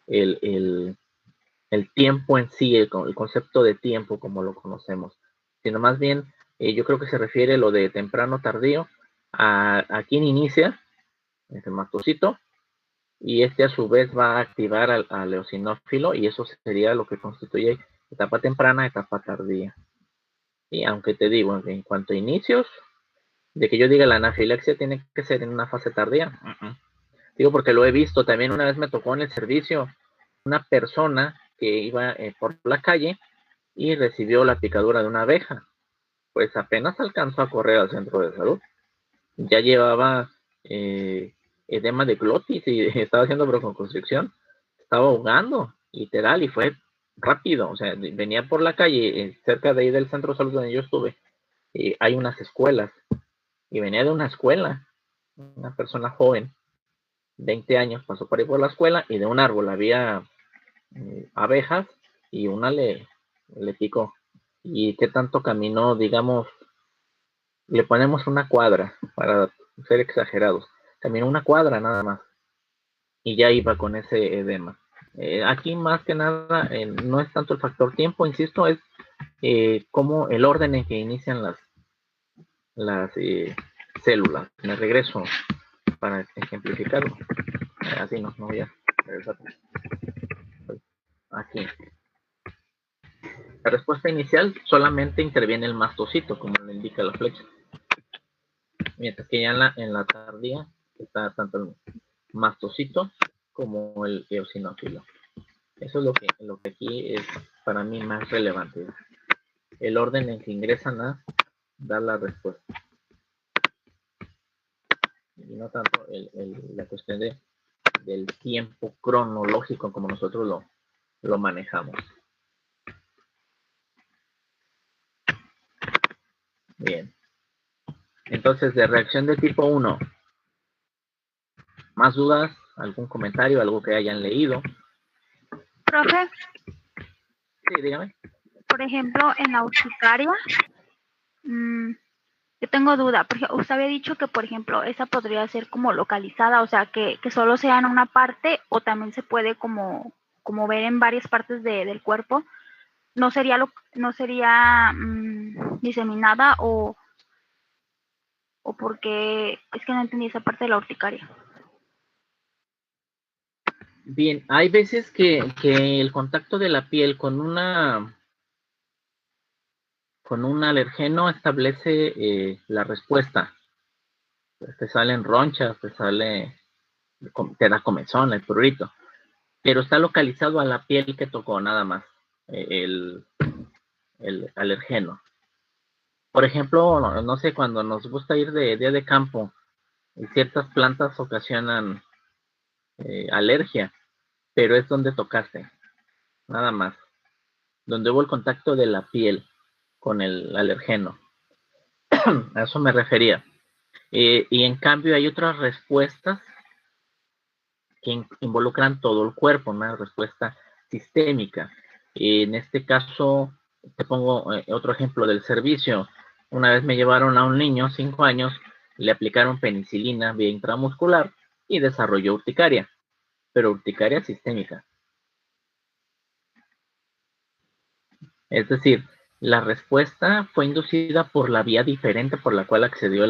el tiempo en sí, el concepto de tiempo como lo conocemos, sino más bien yo creo que se refiere lo de temprano tardío a quién inicia el mastocito y a su vez va a activar al eosinófilo y eso sería lo que constituye etapa temprana, etapa tardía. Y aunque te digo, en cuanto a inicios, de que yo diga la anafilaxia tiene que ser en una fase tardía. Digo porque lo he visto. También una vez me tocó en el servicio una persona que iba por la calle y recibió la picadura de una abeja. Pues apenas alcanzó a correr al centro de salud. Ya llevaba edema de glotis y estaba haciendo broncoconstricción. Estaba ahogando, literal, y fue rápido. O sea, venía por la calle, cerca de ahí del centro de salud donde yo estuve. Hay unas escuelas. Y venía de una escuela. Una persona joven, 20 años, pasó por ahí por la escuela y de un árbol había abejas y una le picó. ¿Y qué tanto caminó? Digamos, le ponemos una cuadra para ser exagerados. Caminó una cuadra nada más y ya iba con ese edema. Aquí más que nada no es tanto el factor tiempo, insisto, es como el orden en que inician las células. Me regreso para ejemplificarlo. Así no voy a regresar. Aquí. La respuesta inicial solamente interviene el mastocito, como le indica la flecha. Mientras que ya en la tardía está tanto el mastocito como el eosinófilo. Eso es lo que aquí es para mí más relevante. El orden en que ingresan a dar la respuesta. Y no tanto la cuestión del tiempo cronológico como nosotros lo manejamos. Bien. Entonces, de reacción de tipo 1, ¿más dudas? ¿Algún comentario? ¿Algo que hayan leído? Profe, Sí, dígame. por ejemplo, en la urticaria, yo tengo duda, porque usted había dicho que, por ejemplo, esa podría ser como localizada, o sea, que solo sea en una parte o también se puede como ver en varias partes del cuerpo. ¿No sería, diseminada o porque es que no entendí esa parte de la urticaria? Bien, hay veces que el contacto de la piel con un alergeno establece la respuesta. Te salen ronchas, te da comezón, el prurito, pero está localizado a la piel que tocó nada más el alergeno. Por ejemplo, no sé, cuando nos gusta ir de día de campo, ciertas plantas ocasionan alergia, pero es donde tocaste, nada más, donde hubo el contacto de la piel con el alergeno. A eso me refería. Y en cambio hay otras respuestas que involucran todo el cuerpo, una respuesta sistémica. En este caso, te pongo otro ejemplo del servicio. Una vez me llevaron a un niño, 5 años, le aplicaron penicilina vía intramuscular y desarrolló urticaria, pero urticaria sistémica. Es decir, la respuesta fue inducida por la vía diferente por la cual accedió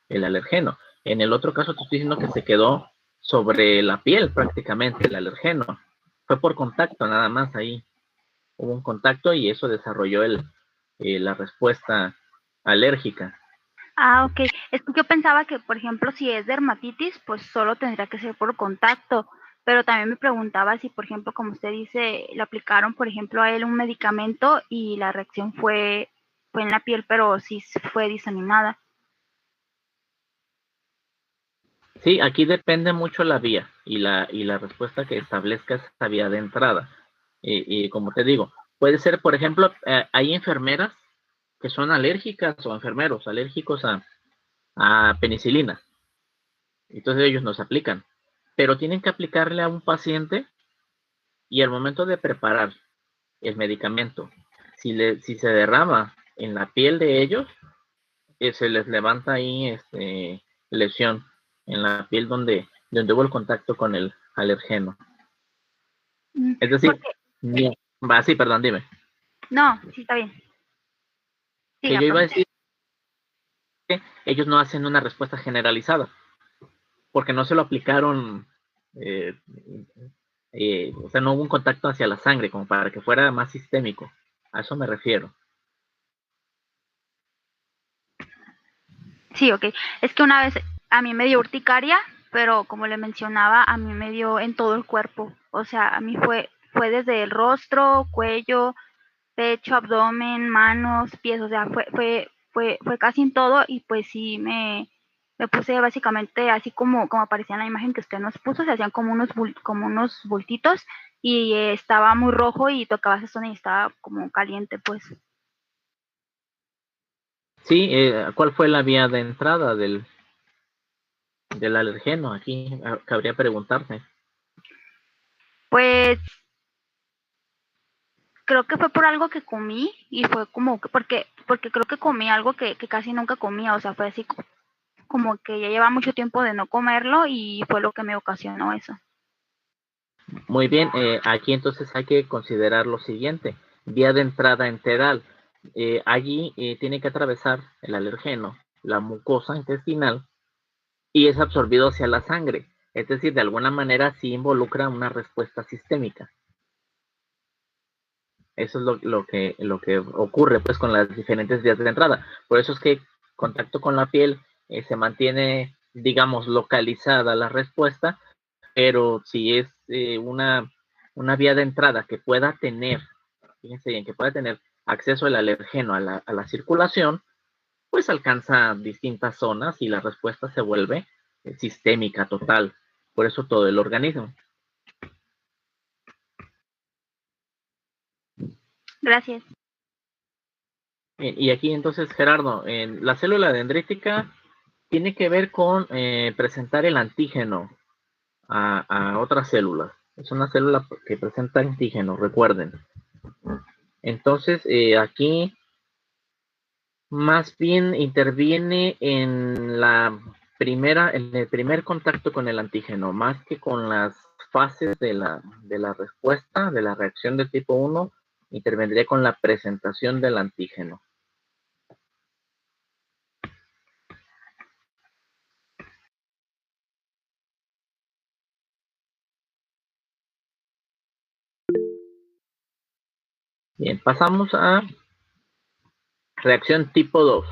el alergeno. En el otro caso te estoy diciendo que se quedó sobre la piel prácticamente el alergeno. Fue por contacto nada más ahí. Hubo un contacto y eso desarrolló la respuesta alérgica. Ah, ok. Es que yo pensaba que, por ejemplo, si es dermatitis, pues solo tendría que ser por contacto. Pero también me preguntaba si, por ejemplo, como usted dice, le aplicaron, por ejemplo, a él un medicamento y la reacción fue en la piel, pero sí fue diseminada. Sí, aquí depende mucho la vía y la respuesta que establezca esa vía de entrada. Y como te digo, puede ser, por ejemplo, hay enfermeras que son alérgicas o enfermeros alérgicos a penicilina. Entonces ellos nos aplican. Pero tienen que aplicarle a un paciente y al momento de preparar el medicamento, si se derrama en la piel de ellos, se les levanta ahí lesión en la piel donde hubo el contacto con el alergeno. Es decir, sí, perdón, dime. No, sí está bien. Que yo iba a decir que ellos no hacen una respuesta generalizada, porque no se lo aplicaron, o sea, no hubo un contacto hacia la sangre como para que fuera más sistémico. A eso me refiero. Sí, ok. Es que una vez a mí me dio urticaria, pero como le mencionaba, a mí me dio en todo el cuerpo. O sea, a mí fue desde el rostro, cuello, pecho, abdomen, manos, pies, o sea, fue casi en todo y pues sí me puse básicamente así como aparecía en la imagen que usted nos puso, se hacían como unos bultitos y estaba muy rojo y tocaba esa zona y estaba como caliente, pues. Sí, ¿cuál fue la vía de entrada del alergeno? Aquí cabría preguntarse. Pues creo que fue por algo que comí y fue como que, porque creo que comí algo que casi nunca comía, o sea, fue así como que ya lleva mucho tiempo de no comerlo y fue lo que me ocasionó eso. Muy bien, aquí entonces hay que considerar lo siguiente: vía de entrada enteral. Allí tiene que atravesar el alergeno, la mucosa intestinal, y es absorbido hacia la sangre. Es decir, de alguna manera sí involucra una respuesta sistémica. Eso es lo que ocurre pues con las diferentes vías de entrada. Por eso es que contacto con la piel se mantiene, digamos, localizada la respuesta, pero si es una vía de entrada que pueda tener, fíjense bien, que pueda tener acceso al alergeno a la circulación, pues alcanza distintas zonas y la respuesta se vuelve sistémica, total. Por eso todo el organismo. Gracias. Bien, y aquí entonces, Gerardo, la célula dendrítica tiene que ver con presentar el antígeno a otras células. Es una célula que presenta antígeno, recuerden. Entonces, aquí más bien interviene en el primer contacto con el antígeno, más que con las fases de la respuesta, de la reacción de tipo 1, intervendría con la presentación del antígeno. Bien, pasamos a reacción tipo 2.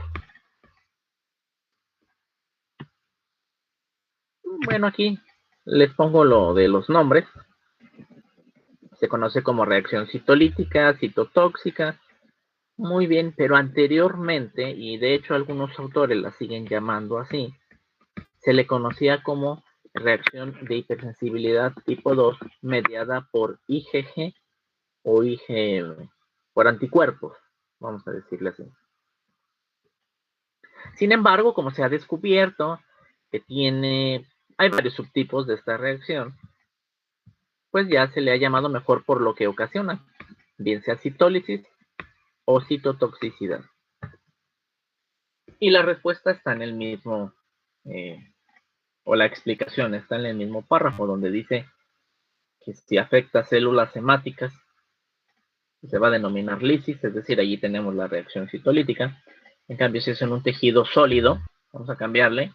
Bueno, aquí les pongo lo de los nombres. Se conoce como reacción citolítica, citotóxica. Muy bien, pero anteriormente, y de hecho algunos autores la siguen llamando así, se le conocía como reacción de hipersensibilidad tipo 2 mediada por IgG o IgM, por anticuerpos, vamos a decirle así. Sin embargo, como se ha descubierto que hay varios subtipos de esta reacción, pues ya se le ha llamado mejor por lo que ocasiona, bien sea citólisis o citotoxicidad. Y la respuesta está en el mismo, o la explicación está en el mismo párrafo, donde dice que si afecta células hemáticas, se va a denominar lisis, es decir, allí tenemos la reacción citolítica. En cambio, si es en un tejido sólido, vamos a cambiarle.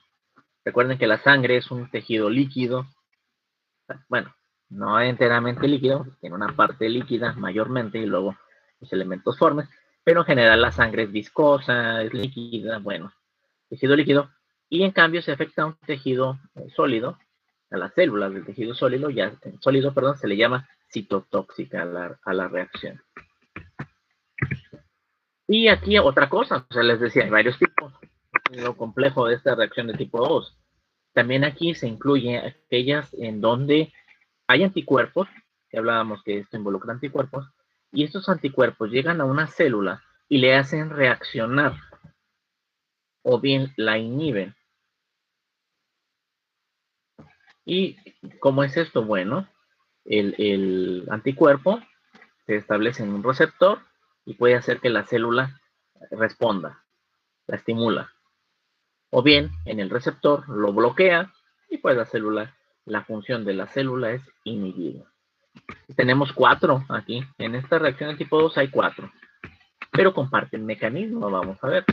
Recuerden que la sangre es un tejido líquido. Bueno, no enteramente líquido, tiene una parte líquida mayormente y luego los elementos formes, pero en general la sangre es viscosa, es líquida, bueno, tejido líquido. Y en cambio, si afecta a un tejido sólido, a las células del tejido sólido, se le llama citotóxica a la reacción. Y aquí otra cosa, o sea, les decía, hay varios tipos. Lo complejo de esta reacción de tipo 2. También aquí se incluye aquellas en donde hay anticuerpos, que hablábamos que esto involucra anticuerpos, y estos anticuerpos llegan a una célula y le hacen reaccionar, o bien la inhiben. ¿Y cómo es esto? Bueno, el anticuerpo se establece en un receptor y puede hacer que la célula responda, la estimula. O bien, en el receptor lo bloquea y pues la función de la célula es inhibida. Tenemos 4 aquí. En esta reacción de tipo 2 hay 4. Pero comparten mecanismo, vamos a ver.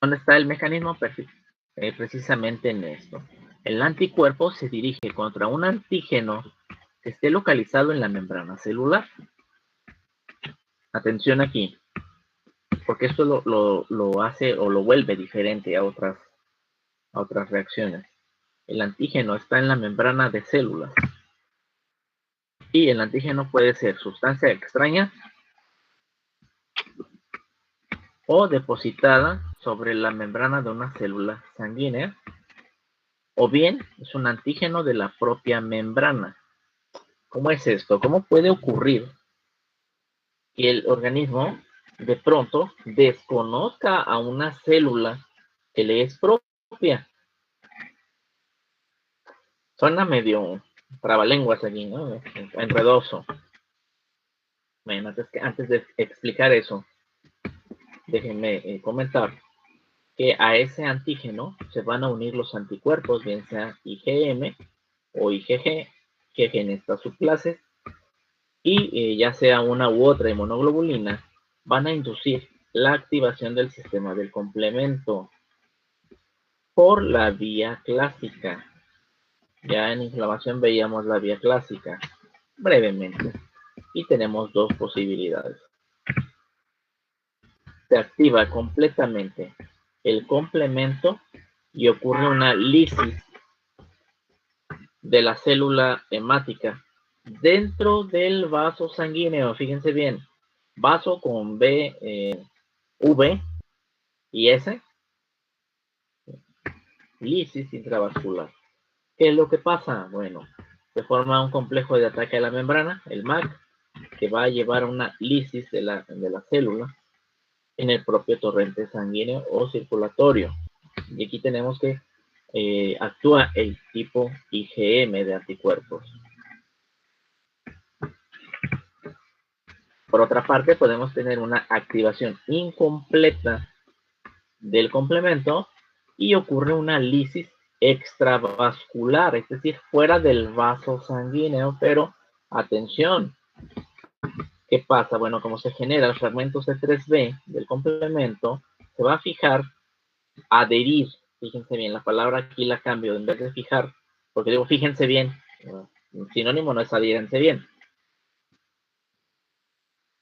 ¿Dónde está el mecanismo? Precisamente en esto. El anticuerpo se dirige contra un antígeno que esté localizado en la membrana celular. Atención aquí. porque esto lo hace o lo vuelve diferente a otras reacciones. El antígeno está en la membrana de células. Y el antígeno puede ser sustancia extraña o depositada sobre la membrana de una célula sanguínea, o bien es un antígeno de la propia membrana. ¿Cómo es esto? ¿Cómo puede ocurrir que el organismo de pronto desconozca a una célula que le es propia? Suena medio trabalenguas aquí, ¿no? Enredoso. Bueno, antes de explicar eso, déjenme comentar que a ese antígeno se van a unir los anticuerpos, bien sea IgM o IgG, IgG en estas subclases, y ya sea una u otra inmunoglobulina, van a inducir la activación del sistema del complemento por la vía clásica. Ya en inflamación veíamos la vía clásica brevemente y tenemos dos posibilidades. Se activa completamente el complemento y ocurre una lisis de la célula hemática dentro del vaso sanguíneo. Fíjense bien, vaso con V y S, lisis intravascular. ¿Qué es lo que pasa? Bueno, se forma un complejo de ataque a la membrana, el MAC, que va a llevar a una lisis de la célula en el propio torrente sanguíneo o circulatorio. Y aquí tenemos que actúa el tipo IgM de anticuerpos. Por otra parte, podemos tener una activación incompleta del complemento y ocurre una lisis extravascular, es decir, fuera del vaso sanguíneo, pero atención, ¿qué pasa? Bueno, como se genera el fragmento C3b del complemento, se va a fijar, adherir, fíjense bien, la palabra aquí la cambio, en vez de fijar, porque digo fíjense bien, sinónimo no es adhírense bien.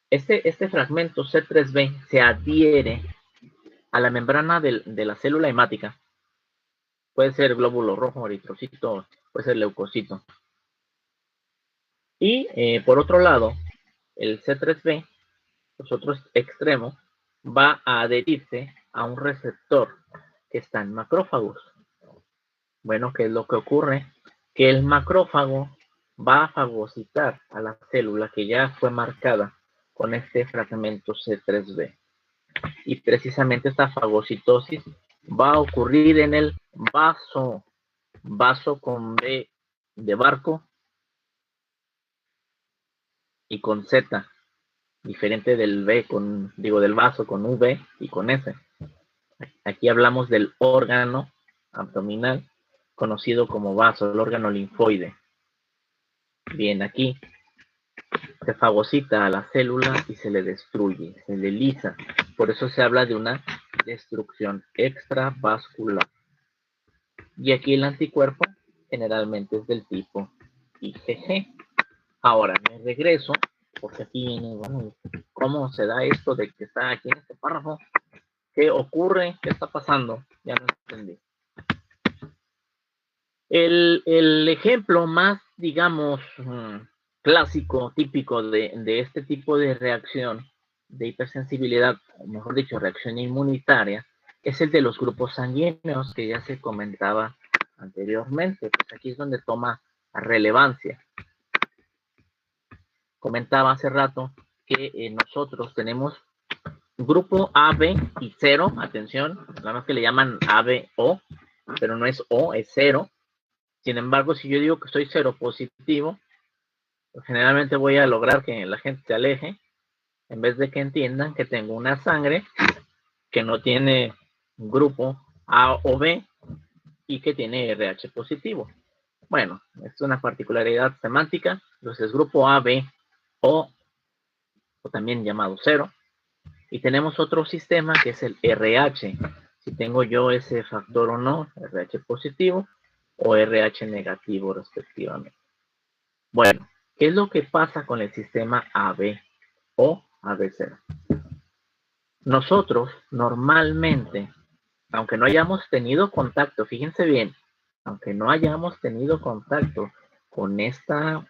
Este fragmento C3b se adhiere a la membrana de la célula hemática. Puede ser glóbulo rojo, eritrocito, puede ser leucocito. Y por otro lado, el C3b, los otros extremos, va a adherirse a un receptor que está en macrófagos. Bueno, ¿qué es lo que ocurre? Que el macrófago va a fagocitar a la célula que ya fue marcada con este fragmento C3b. Y precisamente esta fagocitosis va a ocurrir en el vaso con B de barco y con Z, diferente del del vaso con V y con S. Aquí hablamos del órgano abdominal conocido como vaso, el órgano linfoide. Bien, aquí se fagocita a la célula y se le destruye, se le lisa. Por eso se habla de una destrucción extravascular. Y aquí el anticuerpo generalmente es del tipo IgG. Ahora me regreso, porque aquí viene, bueno, ¿cómo se da esto de que está aquí en este párrafo? ¿Qué ocurre? ¿Qué está pasando? Ya no entendí. El ejemplo más, digamos, clásico, típico de este tipo de reacción de hipersensibilidad, o mejor dicho, reacción inmunitaria, es el de los grupos sanguíneos que ya se comentaba anteriormente. Pues aquí es donde toma relevancia. Comentaba hace rato que nosotros tenemos grupo AB y 0, atención, nada más que le llaman AB-O, pero no es O, es 0. Sin embargo, si yo digo que soy 0 positivo, pues generalmente voy a lograr que la gente se aleje, en vez de que entiendan que tengo una sangre que no tiene grupo A o B y que tiene RH positivo. Bueno, es una particularidad semántica. Entonces, grupo AB o también llamado 0. Y tenemos otro sistema que es el RH. Si tengo yo ese factor o no, RH positivo o RH negativo respectivamente. Bueno, ¿qué es lo que pasa con el sistema AB o AB0? Nosotros normalmente, aunque no hayamos tenido contacto, fíjense bien, aunque no hayamos tenido contacto con este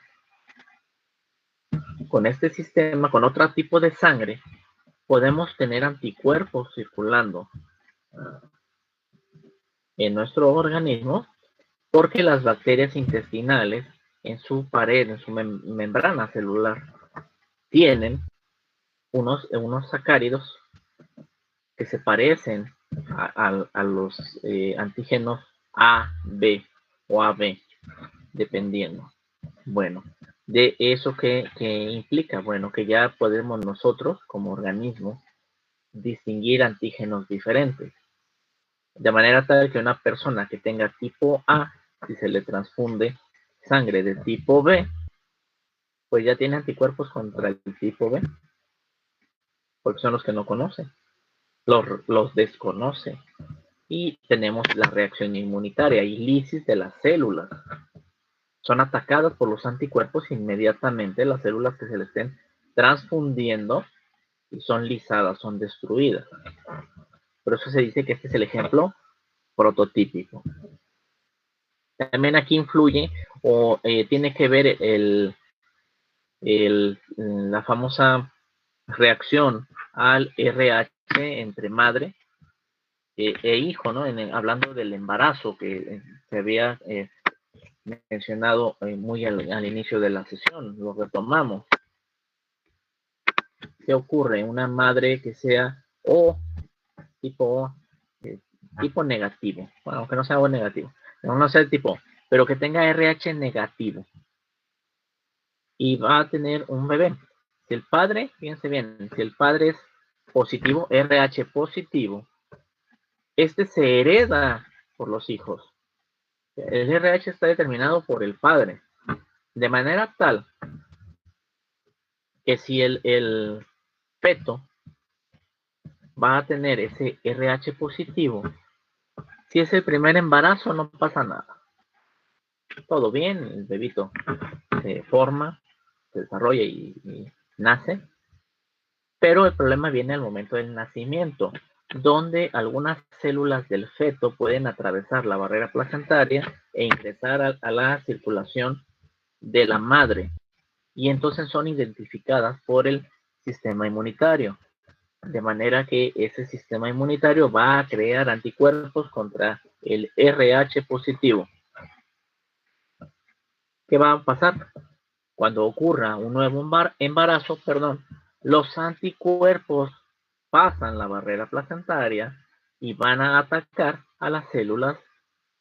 sistema, con otro tipo de sangre, podemos tener anticuerpos circulando en nuestro organismo porque las bacterias intestinales en su pared, en su membrana celular, tienen unos sacáridos que se parecen a los antígenos A, B o AB, dependiendo. Bueno, de eso que implica, bueno, que ya podemos nosotros como organismo distinguir antígenos diferentes. De manera tal que una persona que tenga tipo A, si se le transfunde sangre de tipo B, pues ya tiene anticuerpos contra el tipo B, porque son los que no conoce, los desconoce. Y tenemos la reacción inmunitaria y lisis de las células. Son atacadas por los anticuerpos inmediatamente las células que se le estén transfundiendo y son lisadas, son destruidas. Por eso se dice que este es el ejemplo prototípico. También aquí influye o tiene que ver la famosa reacción al RH entre madre e hijo, ¿no? Hablando del embarazo que se había mencionado muy al inicio de la sesión, lo retomamos. ¿Qué ocurre? Una madre que sea O, tipo negativo, bueno, aunque no sea O negativo, no sea tipo, pero que tenga RH negativo y va a tener un bebé. Si el padre, fíjense bien, si el padre es positivo, RH positivo, este se hereda por los hijos. El RH está determinado por el padre, de manera tal que si el feto va a tener ese RH positivo, si es el primer embarazo no pasa nada. Todo bien, el bebito se forma, se desarrolla y nace, pero el problema viene al momento del nacimiento, donde algunas células del feto pueden atravesar la barrera placentaria e ingresar a la circulación de la madre, y entonces son identificadas por el sistema inmunitario, de manera que ese sistema inmunitario va a crear anticuerpos contra el RH positivo. ¿Qué va a pasar? Cuando ocurra un nuevo embarazo, los anticuerpos pasan la barrera placentaria y van a atacar a las células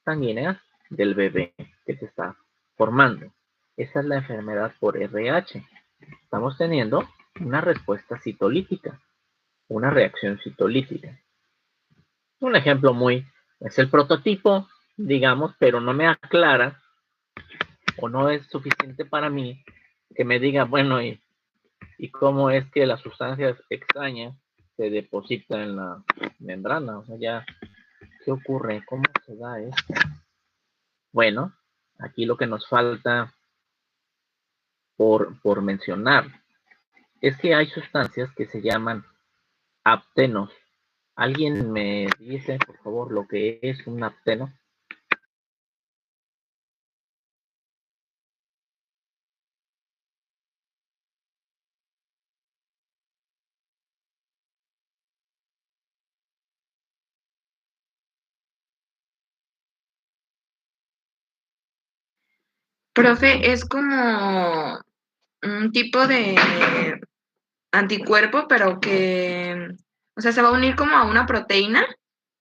sanguíneas del bebé que se está formando. Esa es la enfermedad por RH. Estamos teniendo una respuesta citolítica, una reacción citolítica. Un ejemplo es el prototipo, digamos, pero no me aclara o no es suficiente para mí que me diga, bueno, y cómo es que las sustancias extrañas se depositan en la membrana. O sea, ya, ¿qué ocurre? ¿Cómo se da esto? Bueno, aquí lo que nos falta por mencionar es que hay sustancias que se llaman aptenos. ¿Alguien me dice, por favor, lo que es un apteno? Profe, es como un tipo de anticuerpo, pero que, o sea, se va a unir como a una proteína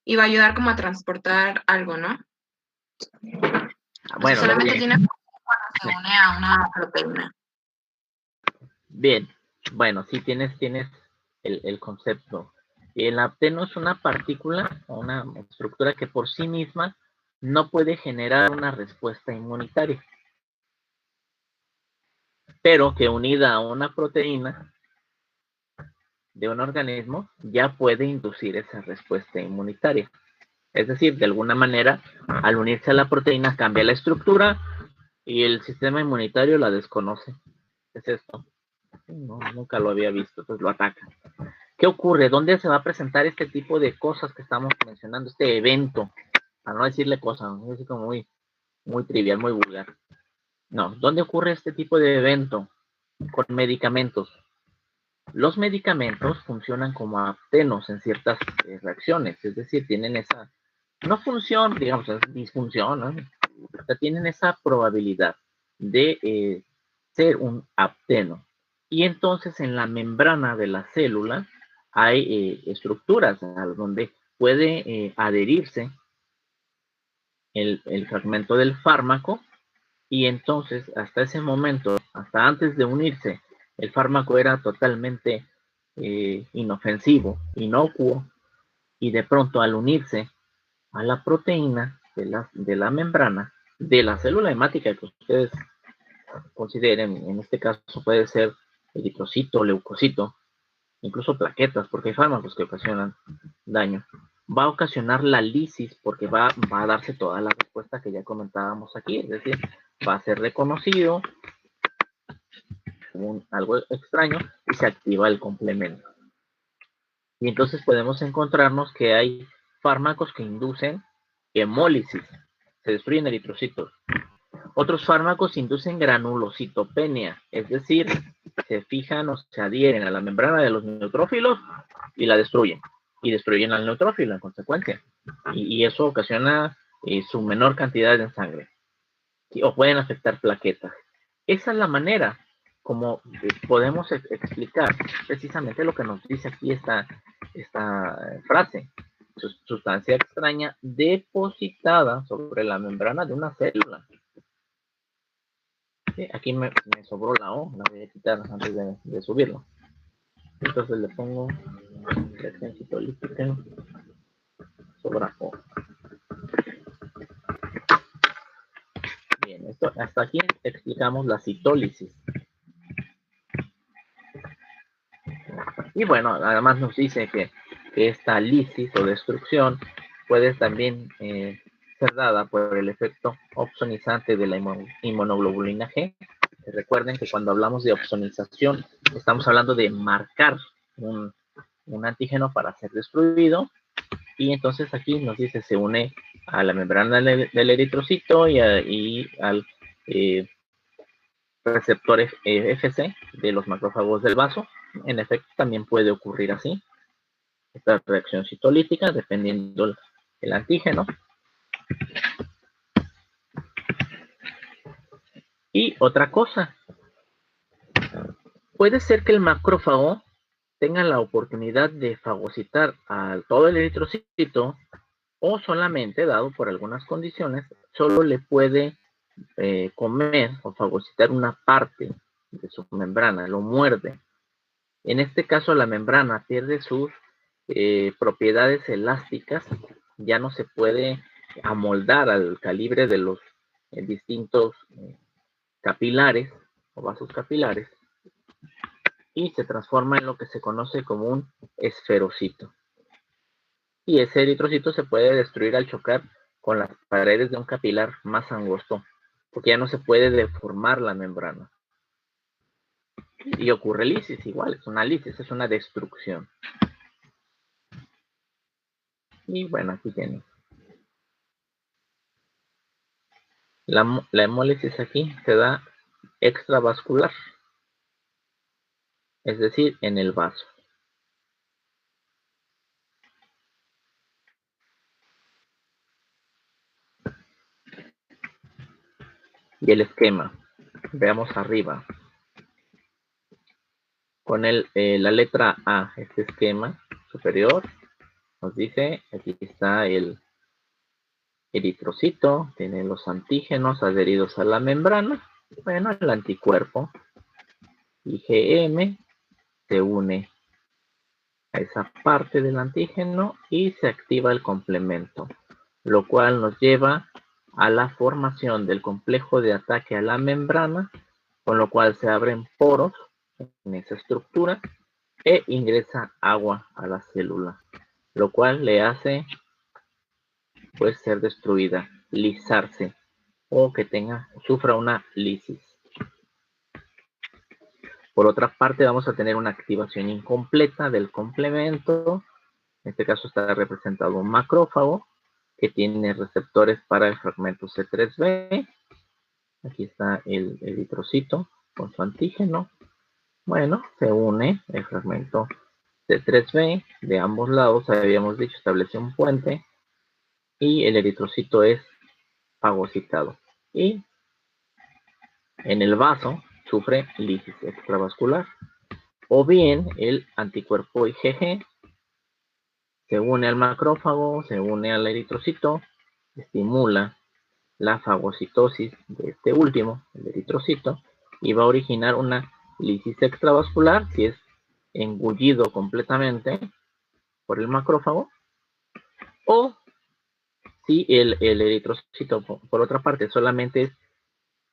y va a ayudar como a transportar algo, ¿no? O sea, Bueno, solamente tiene cuando se une a una proteína. bien, bueno, sí tienes el concepto. El apteno es una partícula o una estructura que por sí misma no puede generar una respuesta inmunitaria, pero que unida a una proteína de un organismo ya puede inducir esa respuesta inmunitaria. Es decir, de alguna manera, al unirse a la proteína cambia la estructura y el sistema inmunitario la desconoce. Es esto. No, nunca lo había visto, pues lo ataca. ¿Qué ocurre? ¿Dónde se va a presentar este tipo de cosas que estamos mencionando, este evento? Para no decirle cosas, ¿no? Es como muy trivial, muy vulgar. No, ¿dónde ocurre este tipo de evento? Con medicamentos. Los medicamentos funcionan como aptenos en ciertas reacciones, es decir, tienen esa, no función, digamos, es disfunción, ¿no? O sea, tienen esa probabilidad de ser un apteno. Y entonces en la membrana de la célula hay estructuras donde puede adherirse el fragmento del fármaco, y entonces hasta ese momento, hasta antes de unirse, el fármaco era totalmente inofensivo, inocuo, y de pronto al unirse a la proteína de la membrana de la célula hemática que ustedes consideren, en este caso puede ser eritrocito, leucocito, incluso plaquetas, porque hay fármacos que ocasionan daño, va a ocasionar la lisis porque va a darse toda la respuesta que ya comentábamos aquí, es decir, va a ser reconocido como algo extraño y se activa el complemento. Y entonces podemos encontrarnos que hay fármacos que inducen hemólisis, se destruyen eritrocitos. Otros fármacos inducen granulocitopenia, es decir, se fijan o se adhieren a la membrana de los neutrófilos y la destruyen. Y destruyen al neutrófilo en consecuencia. Y eso ocasiona su menor cantidad en sangre. O pueden afectar plaquetas. Esa es la manera como podemos explicar precisamente lo que nos dice aquí esta frase. Sustancia extraña depositada sobre la membrana de una célula. Sí, aquí me sobró la O, la voy a quitar antes de subirlo. Entonces le pongo reacción citolítica, sobra O. Bien, esto, hasta aquí explicamos la citólisis. Y bueno, además nos dice que esta lisis o destrucción puede también ser dada por el efecto opsonizante de la inmunoglobulina G. Recuerden que cuando hablamos de opsonización, estamos hablando de marcar un antígeno para ser destruido. Y entonces aquí nos dice, se une a la membrana del eritrocito y al receptor FC de los macrófagos del vaso. En efecto, también puede ocurrir así, esta reacción citolítica, dependiendo el antígeno. Y otra cosa, puede ser que el macrófago tenga la oportunidad de fagocitar a todo el eritrocito, o solamente, dado por algunas condiciones, solo le puede comer o fagocitar una parte de su membrana, lo muerde. En este caso, la membrana pierde sus propiedades elásticas, ya no se puede amoldar al calibre de los distintos capilares o vasos capilares, y se transforma en lo que se conoce como un esferocito. Y ese eritrocito se puede destruir al chocar con las paredes de un capilar más angosto, porque ya no se puede deformar la membrana. Y ocurre lisis igual, es una lisis, es una destrucción. Y bueno, aquí tienen. La hemólisis aquí se da extravascular, es decir, en el vaso. Y el esquema, veamos arriba. Con la letra A, este esquema superior, nos dice, aquí está el eritrocito, tiene los antígenos adheridos a la membrana. Bueno, el anticuerpo IgM se une a esa parte del antígeno y se activa el complemento, lo cual nos lleva a la formación del complejo de ataque a la membrana, con lo cual se abren poros en esa estructura e ingresa agua a la célula, lo cual le hace pues ser destruida, lisarse, o que sufra una lisis. Por otra parte, vamos a tener una activación incompleta del complemento. En este caso está representado un macrófago que tiene receptores para el fragmento C3b. Aquí está el eritrocito con su antígeno. Bueno, se une el fragmento C3b. De ambos lados, habíamos dicho, establece un puente. Y el eritrocito es fagocitado. Y en el vaso sufre lisis extravascular. O bien el anticuerpo IgG se une al macrófago, se une al eritrocito, estimula la fagocitosis de este último, el eritrocito, y va a originar una lisis extravascular si es engullido completamente por el macrófago, o si el eritrocito, por otra parte, solamente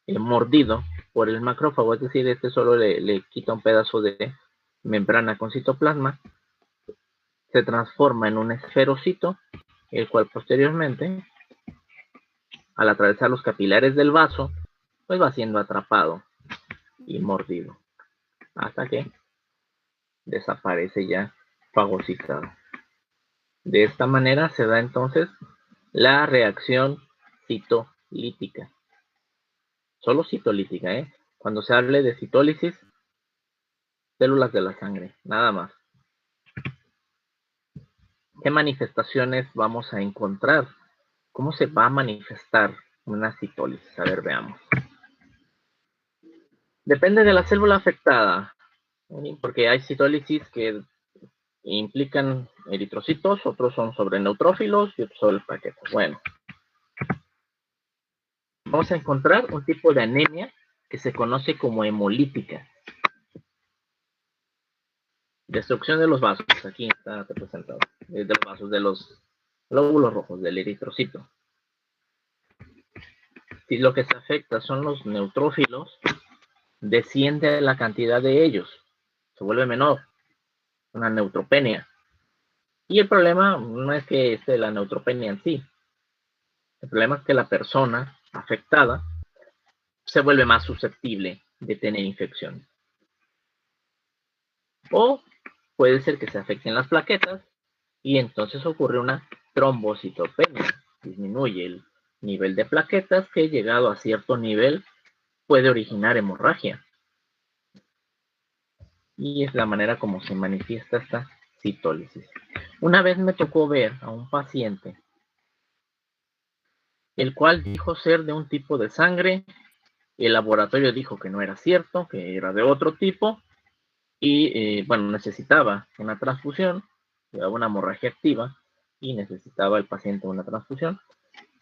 es mordido por el macrófago, es decir, este solo le quita un pedazo de membrana con citoplasma, se transforma en un esferocito, el cual posteriormente, al atravesar los capilares del vaso, pues va siendo atrapado y mordido, hasta que desaparece ya fagocitado. De esta manera se da entonces la reacción citolítica. Solo citolítica, ¿eh? Cuando se hable de citólisis, células de la sangre, nada más. ¿Qué manifestaciones vamos a encontrar? ¿Cómo se va a manifestar una citólisis? A ver, veamos. Depende de la célula afectada, ¿sí? Porque hay citólisis que implican eritrocitos, otros son sobre neutrófilos y otros sobre plaquetas. Bueno, vamos a encontrar un tipo de anemia que se conoce como hemolítica. Destrucción de los vasos, aquí está representado, de los vasos, de los glóbulos rojos, del eritrocito. Si lo que se afecta son los neutrófilos, desciende la cantidad de ellos, se vuelve menor, una neutropenia. Y el problema no es que esté la neutropenia en sí, el problema es que la persona afectada se vuelve más susceptible de tener infección. O puede ser que se afecten las plaquetas y entonces ocurre una trombocitopenia. Disminuye el nivel de plaquetas que, llegado a cierto nivel, puede originar hemorragia. Y es la manera como se manifiesta esta citólisis. Una vez me tocó ver a un paciente, el cual dijo ser de un tipo de sangre. El laboratorio dijo que no era cierto, que era de otro tipo. Y bueno, necesitaba una transfusión, llevaba una hemorragia activa y necesitaba el paciente una transfusión.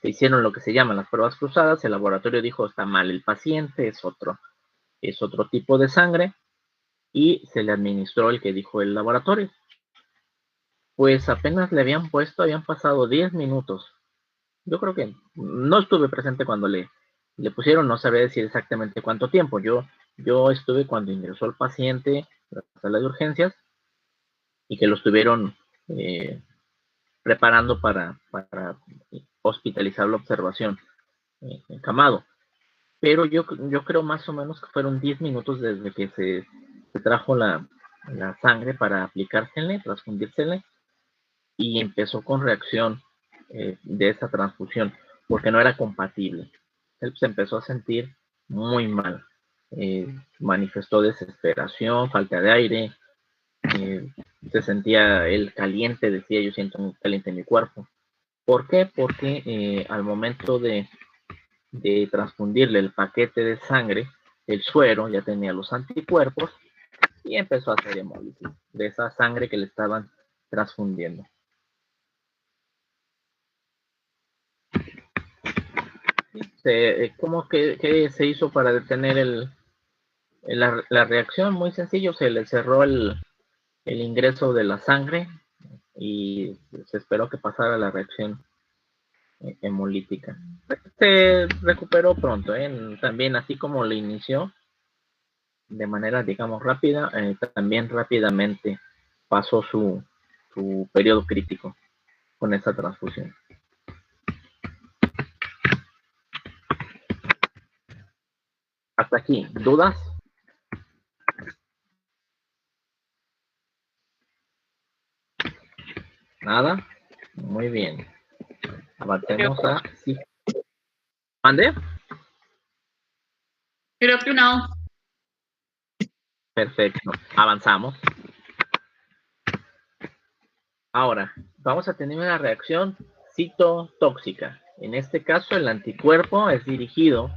Se hicieron lo que se llaman las pruebas cruzadas. El laboratorio dijo está mal el paciente, es otro tipo de sangre, y se le administró el que dijo el laboratorio. Pues apenas le habían pasado 10 minutos. Yo creo que no estuve presente cuando le pusieron, no sabía decir exactamente cuánto tiempo. Yo estuve cuando ingresó el paciente a la sala de urgencias y que lo estuvieron preparando para hospitalizar la observación encamado. Pero yo creo más o menos que fueron 10 minutos desde que se trajo la sangre para aplicársele, transfundírsele, y empezó con reacción de esa transfusión, porque no era compatible. Él se empezó a sentir muy mal. Manifestó desesperación, falta de aire, se sentía él caliente, decía yo siento muy caliente en mi cuerpo. ¿Por qué? Porque al momento de transfundirle el paquete de sangre, el suero ya tenía los anticuerpos y empezó a hacer hemólisis de esa sangre que le estaban transfundiendo. ¿Cómo que se hizo para detener la reacción? Muy sencillo, se le cerró el ingreso de la sangre y se esperó que pasara la reacción hemolítica. Se recuperó pronto, también así como le inició de manera, digamos, rápida, también rápidamente pasó su periodo crítico con esa transfusión. Hasta aquí, ¿dudas? Nada. Muy bien. Avancemos a... Sí. ¿Mande? Creo que no. Perfecto. Avanzamos. Ahora, vamos a tener una reacción citotóxica. En este caso, el anticuerpo es dirigido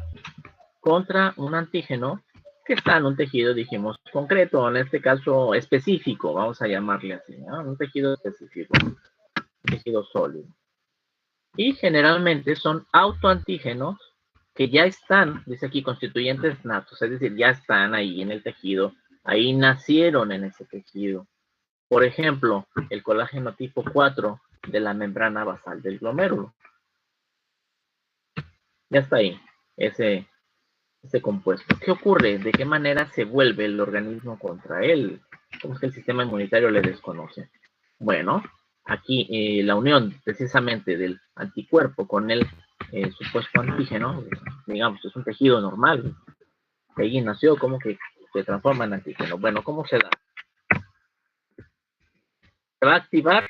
contra un antígeno que está en un tejido, dijimos, concreto, en este caso específico, vamos a llamarle así, ¿no? Un tejido específico, un tejido sólido. Y generalmente son autoantígenos que ya están, dice aquí, constituyentes natos, es decir, ya están ahí en el tejido, ahí nacieron en ese tejido. Por ejemplo, el colágeno tipo 4 de la membrana basal del glomérulo. Ya está ahí, ese compuesto. ¿Qué ocurre? ¿De qué manera se vuelve el organismo contra él? ¿Cómo es que el sistema inmunitario le desconoce? Bueno, aquí la unión precisamente del anticuerpo con el supuesto antígeno, digamos, es un tejido normal, de ahí nació, como que se transforma en antígeno. Bueno, ¿cómo se da? Se va a activar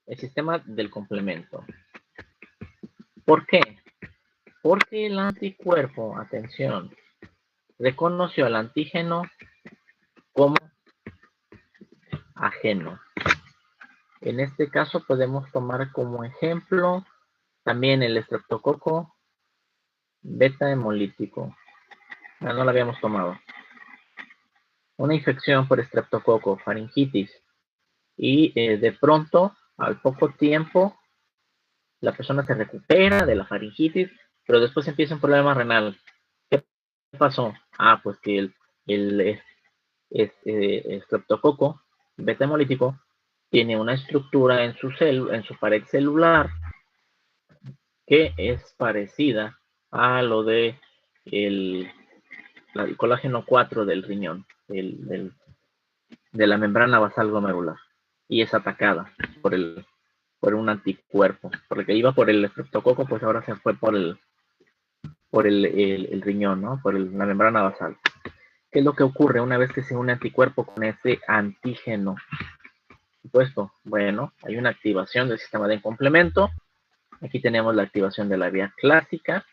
el sistema del complemento. ¿Por qué? Porque el anticuerpo, atención, reconoció al antígeno como ajeno. En este caso podemos tomar como ejemplo también el estreptococo beta hemolítico. No lo habíamos tomado. Una infección por estreptococo, faringitis, y de pronto, al poco tiempo, la persona se recupera de la faringitis, pero después empieza un problema renal. ¿Qué pasó? Ah, pues que el estreptococo beta hemolítico tiene una estructura en su pared celular que es parecida a lo de el colágeno 4 del riñón, de la membrana basal glomerular, y es atacada por un anticuerpo, porque iba por el estreptococo, pues ahora se fue por el riñón, ¿no? Por la membrana basal. ¿Qué es lo que ocurre una vez que se une anticuerpo con ese antígeno? Supuesto, bueno, hay una activación del sistema de complemento. Aquí tenemos la activación de la vía clásica.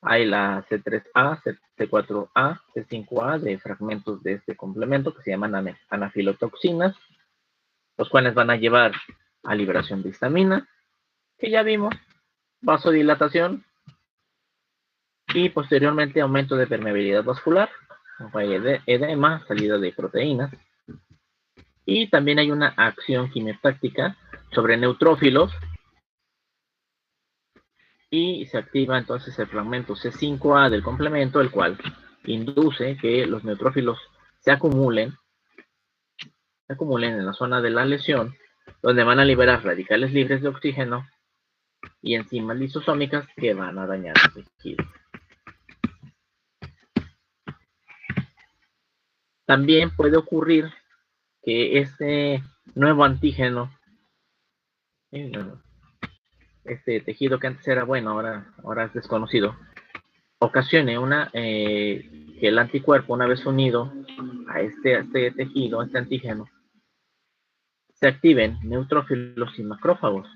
Hay la C3A, C4A, C5A de fragmentos de este complemento que se llaman anafilotoxinas, los cuales van a llevar a liberación de histamina, que ya vimos, vasodilatación y posteriormente aumento de permeabilidad vascular, edema, salida de proteínas. Y también hay una acción quimiotáctica sobre neutrófilos y se activa entonces el fragmento C5A del complemento, el cual induce que los neutrófilos se acumulen en la zona de la lesión, donde van a liberar radicales libres de oxígeno y enzimas lisosómicas que van a dañar el tejido. También puede ocurrir que este nuevo antígeno, este tejido que antes era bueno, ahora es desconocido, ocasione que el anticuerpo, una vez unido a este tejido, a este antígeno, se activen neutrófilos y macrófagos.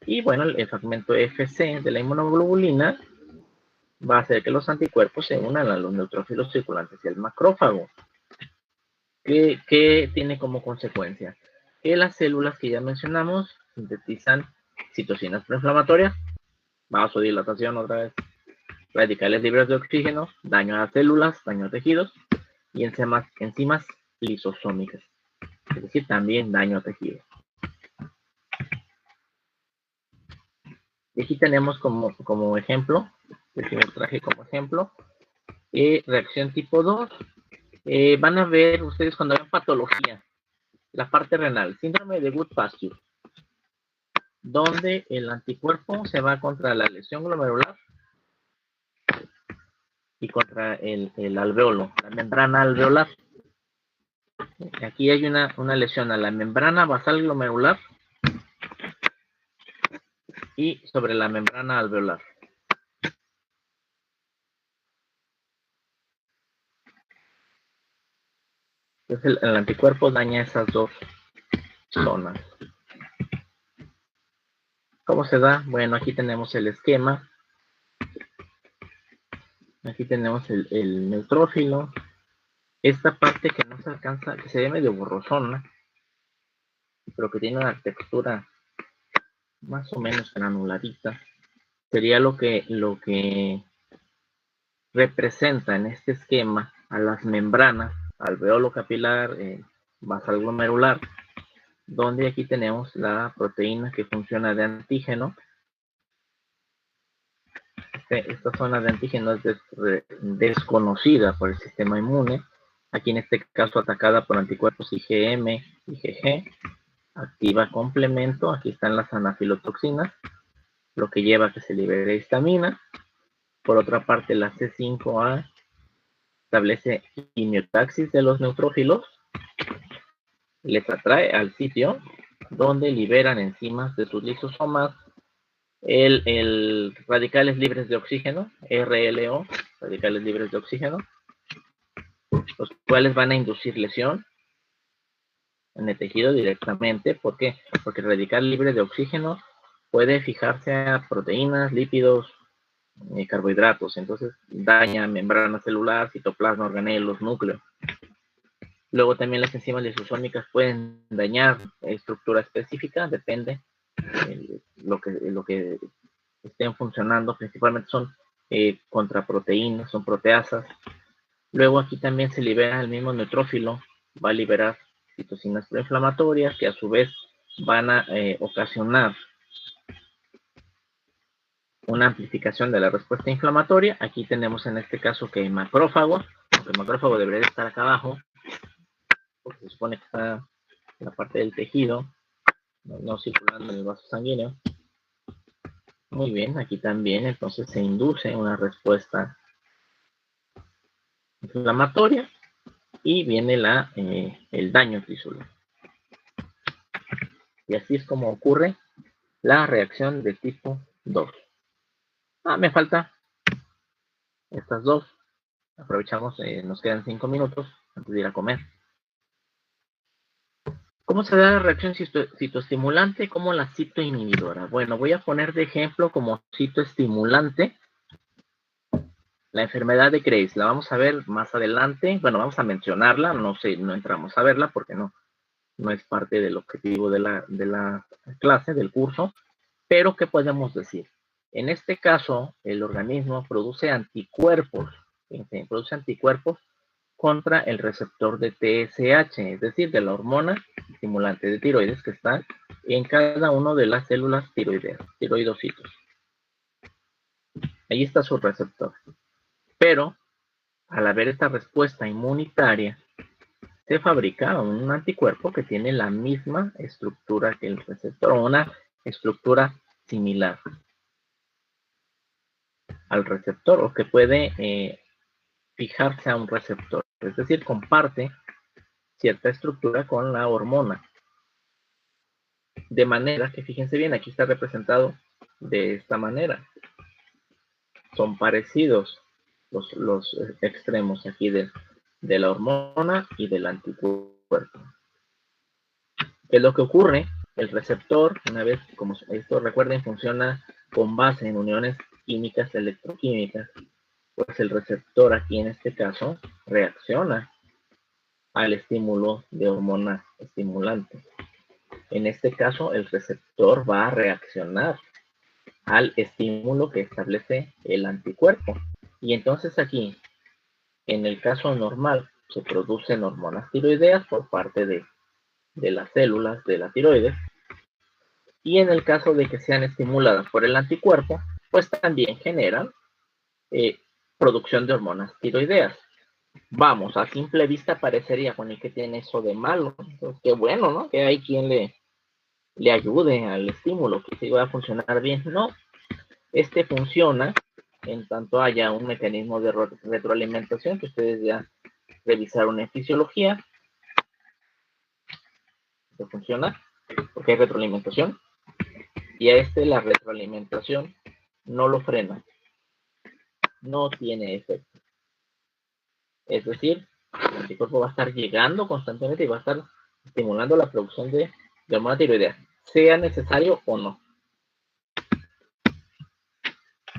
Y bueno, el fragmento FC de la inmunoglobulina va a hacer que los anticuerpos se unan a los neutrófilos circulantes y al macrófago. ¿Qué tiene como consecuencia? Que las células que ya mencionamos sintetizan citocinas proinflamatorias, vasodilatación otra vez, radicales libres de oxígeno, daño a células, daño a tejidos y enzimas lisosómicas, es decir, también daño a tejidos. Y aquí tenemos como ejemplo, que traje como ejemplo, reacción tipo 2. Van a ver ustedes cuando ven patología, la parte renal, síndrome de Goodpasture, donde el anticuerpo se va contra la lesión glomerular y contra el alveolo, la membrana alveolar. Aquí hay una lesión a la membrana basal glomerular y sobre la membrana alveolar. Entonces el anticuerpo daña esas dos zonas. ¿Cómo se da? Bueno, aquí tenemos el esquema. Aquí tenemos el neutrófilo. Esta parte que no se alcanza, que se ve medio borrosona, pero que tiene una textura más o menos granuladita, sería lo que representa en este esquema a las membranas, alveolo capilar, basal glomerular, donde aquí tenemos la proteína que funciona de antígeno. Esta zona de antígeno es desconocida por el sistema inmune, aquí en este caso atacada por anticuerpos IgM y IgG, activa complemento, aquí están las anafilotoxinas, lo que lleva a que se libere histamina. Por otra parte, la C5A establece quimiotaxis de los neutrófilos, les atrae al sitio donde liberan enzimas de sus lisosomas el radicales libres de oxígeno, RLO, radicales libres de oxígeno, los cuales van a inducir lesión en el tejido directamente. ¿Por qué? Porque el radical libre de oxígeno puede fijarse a proteínas, lípidos, carbohidratos, entonces daña membrana celular, citoplasma, organelos, núcleo. Luego también las enzimas lisosómicas pueden dañar estructura específica, depende lo que estén funcionando, principalmente son contraproteínas, son proteasas. Luego aquí también se libera el mismo neutrófilo, va a liberar citocinas proinflamatorias que a su vez van a ocasionar una amplificación de la respuesta inflamatoria. Aquí tenemos en este caso que macrófagos, aunque el macrófago debería estar acá abajo, porque se supone que está en la parte del tejido, no circulando en el vaso sanguíneo. Muy bien, aquí también entonces se induce una respuesta inflamatoria y viene el daño tisular. Y así es como ocurre la reacción de tipo 2. Me falta estas dos. Aprovechamos, nos quedan 5 minutos antes de ir a comer. ¿Cómo se da la reacción citoestimulante? Como la citoinhibidora. Bueno, voy a poner de ejemplo como citoestimulante la enfermedad de Graves. La vamos a ver más adelante. Bueno, vamos a mencionarla. No entramos a verla porque no es parte del objetivo de la clase, del curso. Pero, ¿qué podemos decir? En este caso, el organismo produce anticuerpos. Fíjense, produce anticuerpos contra el receptor de TSH, es decir, de la hormona estimulante de tiroides que está en cada una de las células tiroideas, tiroidocitos. Ahí está su receptor. Pero, al haber esta respuesta inmunitaria, se fabrica un anticuerpo que tiene la misma estructura que el receptor, o una estructura similar al receptor, o que puede fijarse a un receptor, es decir, comparte cierta estructura con la hormona. De manera que, fíjense bien, aquí está representado de esta manera. Son parecidos los extremos aquí de la hormona y del anticuerpo. ¿Qué es lo que ocurre? El receptor, una vez, como esto recuerden, funciona con base en uniones químicas electroquímicas, pues el receptor aquí en este caso reacciona al estímulo de hormona estimulante. En este caso, el receptor va a reaccionar al estímulo que establece el anticuerpo. Y entonces aquí, en el caso normal, se producen hormonas tiroideas por parte de las células de la tiroides. Y en el caso de que sean estimuladas por el anticuerpo, pues también generan producción de hormonas tiroideas. Vamos, a simple vista parecería, bueno, ¿y qué tiene eso de malo? Entonces, qué bueno, ¿no? Que hay quien le ayude al estímulo, que sí va a funcionar bien. No, este funciona en tanto haya un mecanismo de retroalimentación que ustedes ya revisaron en fisiología. Esto funciona porque hay retroalimentación, y a la retroalimentación no lo frena, no tiene efecto. Es decir, el anticuerpo va a estar llegando constantemente y va a estar estimulando la producción de de hormona tiroidea, sea necesario o no.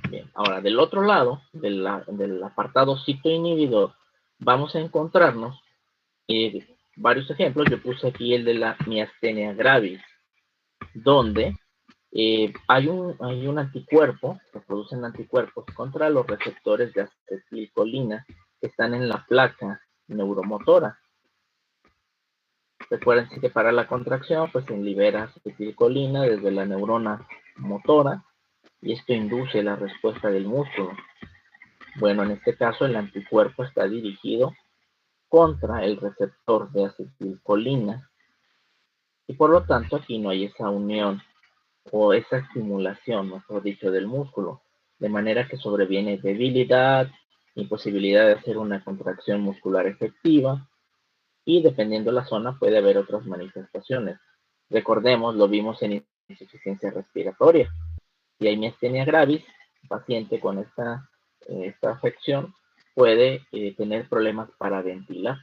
Bien, ahora del otro lado, del apartado citoinhibidor, vamos a encontrarnos varios ejemplos. Yo puse aquí el de la miastenia gravis, donde hay un anticuerpo, se producen anticuerpos contra los receptores de acetilcolina que están en la placa neuromotora. Recuerden que para la contracción pues se libera acetilcolina desde la neurona motora y esto induce la respuesta del músculo. Bueno, en este caso el anticuerpo está dirigido contra el receptor de acetilcolina y por lo tanto aquí no hay esa unión o esa estimulación, mejor dicho, del músculo, de manera que sobreviene debilidad, imposibilidad de hacer una contracción muscular efectiva y dependiendo de la zona puede haber otras manifestaciones. Recordemos, lo vimos en insuficiencia respiratoria. Si hay miastenia gravis, el paciente con esta afección puede tener problemas para ventilar.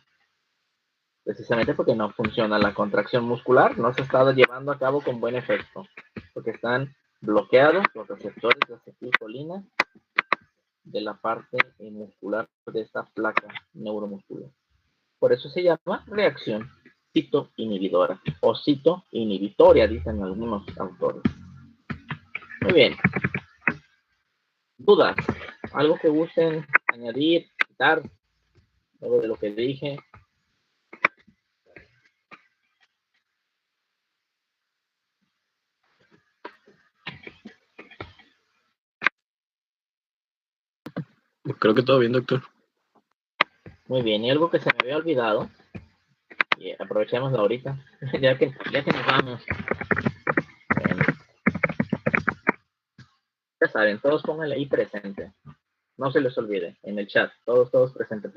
Precisamente porque no funciona la contracción muscular, no se ha estado llevando a cabo con buen efecto, porque están bloqueados los receptores de acetilcolina de la parte muscular de esta placa neuromuscular. Por eso se llama reacción citoinhibidora o citoinhibitoria, dicen algunos autores. Muy bien. ¿Dudas? ¿Algo que gusten añadir, quitar? Algo de lo que dije. Creo que todo bien, doctor. Muy bien, y algo que se me había olvidado, y aprovechemos ahorita, ya que nos vamos. Bueno. Ya saben, todos pónganle ahí presente. No se les olvide, en el chat, todos presente.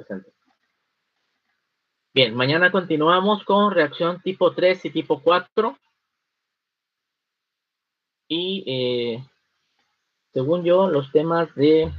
Bien, mañana continuamos con reacción tipo 3 y tipo 4. Y según yo, los temas de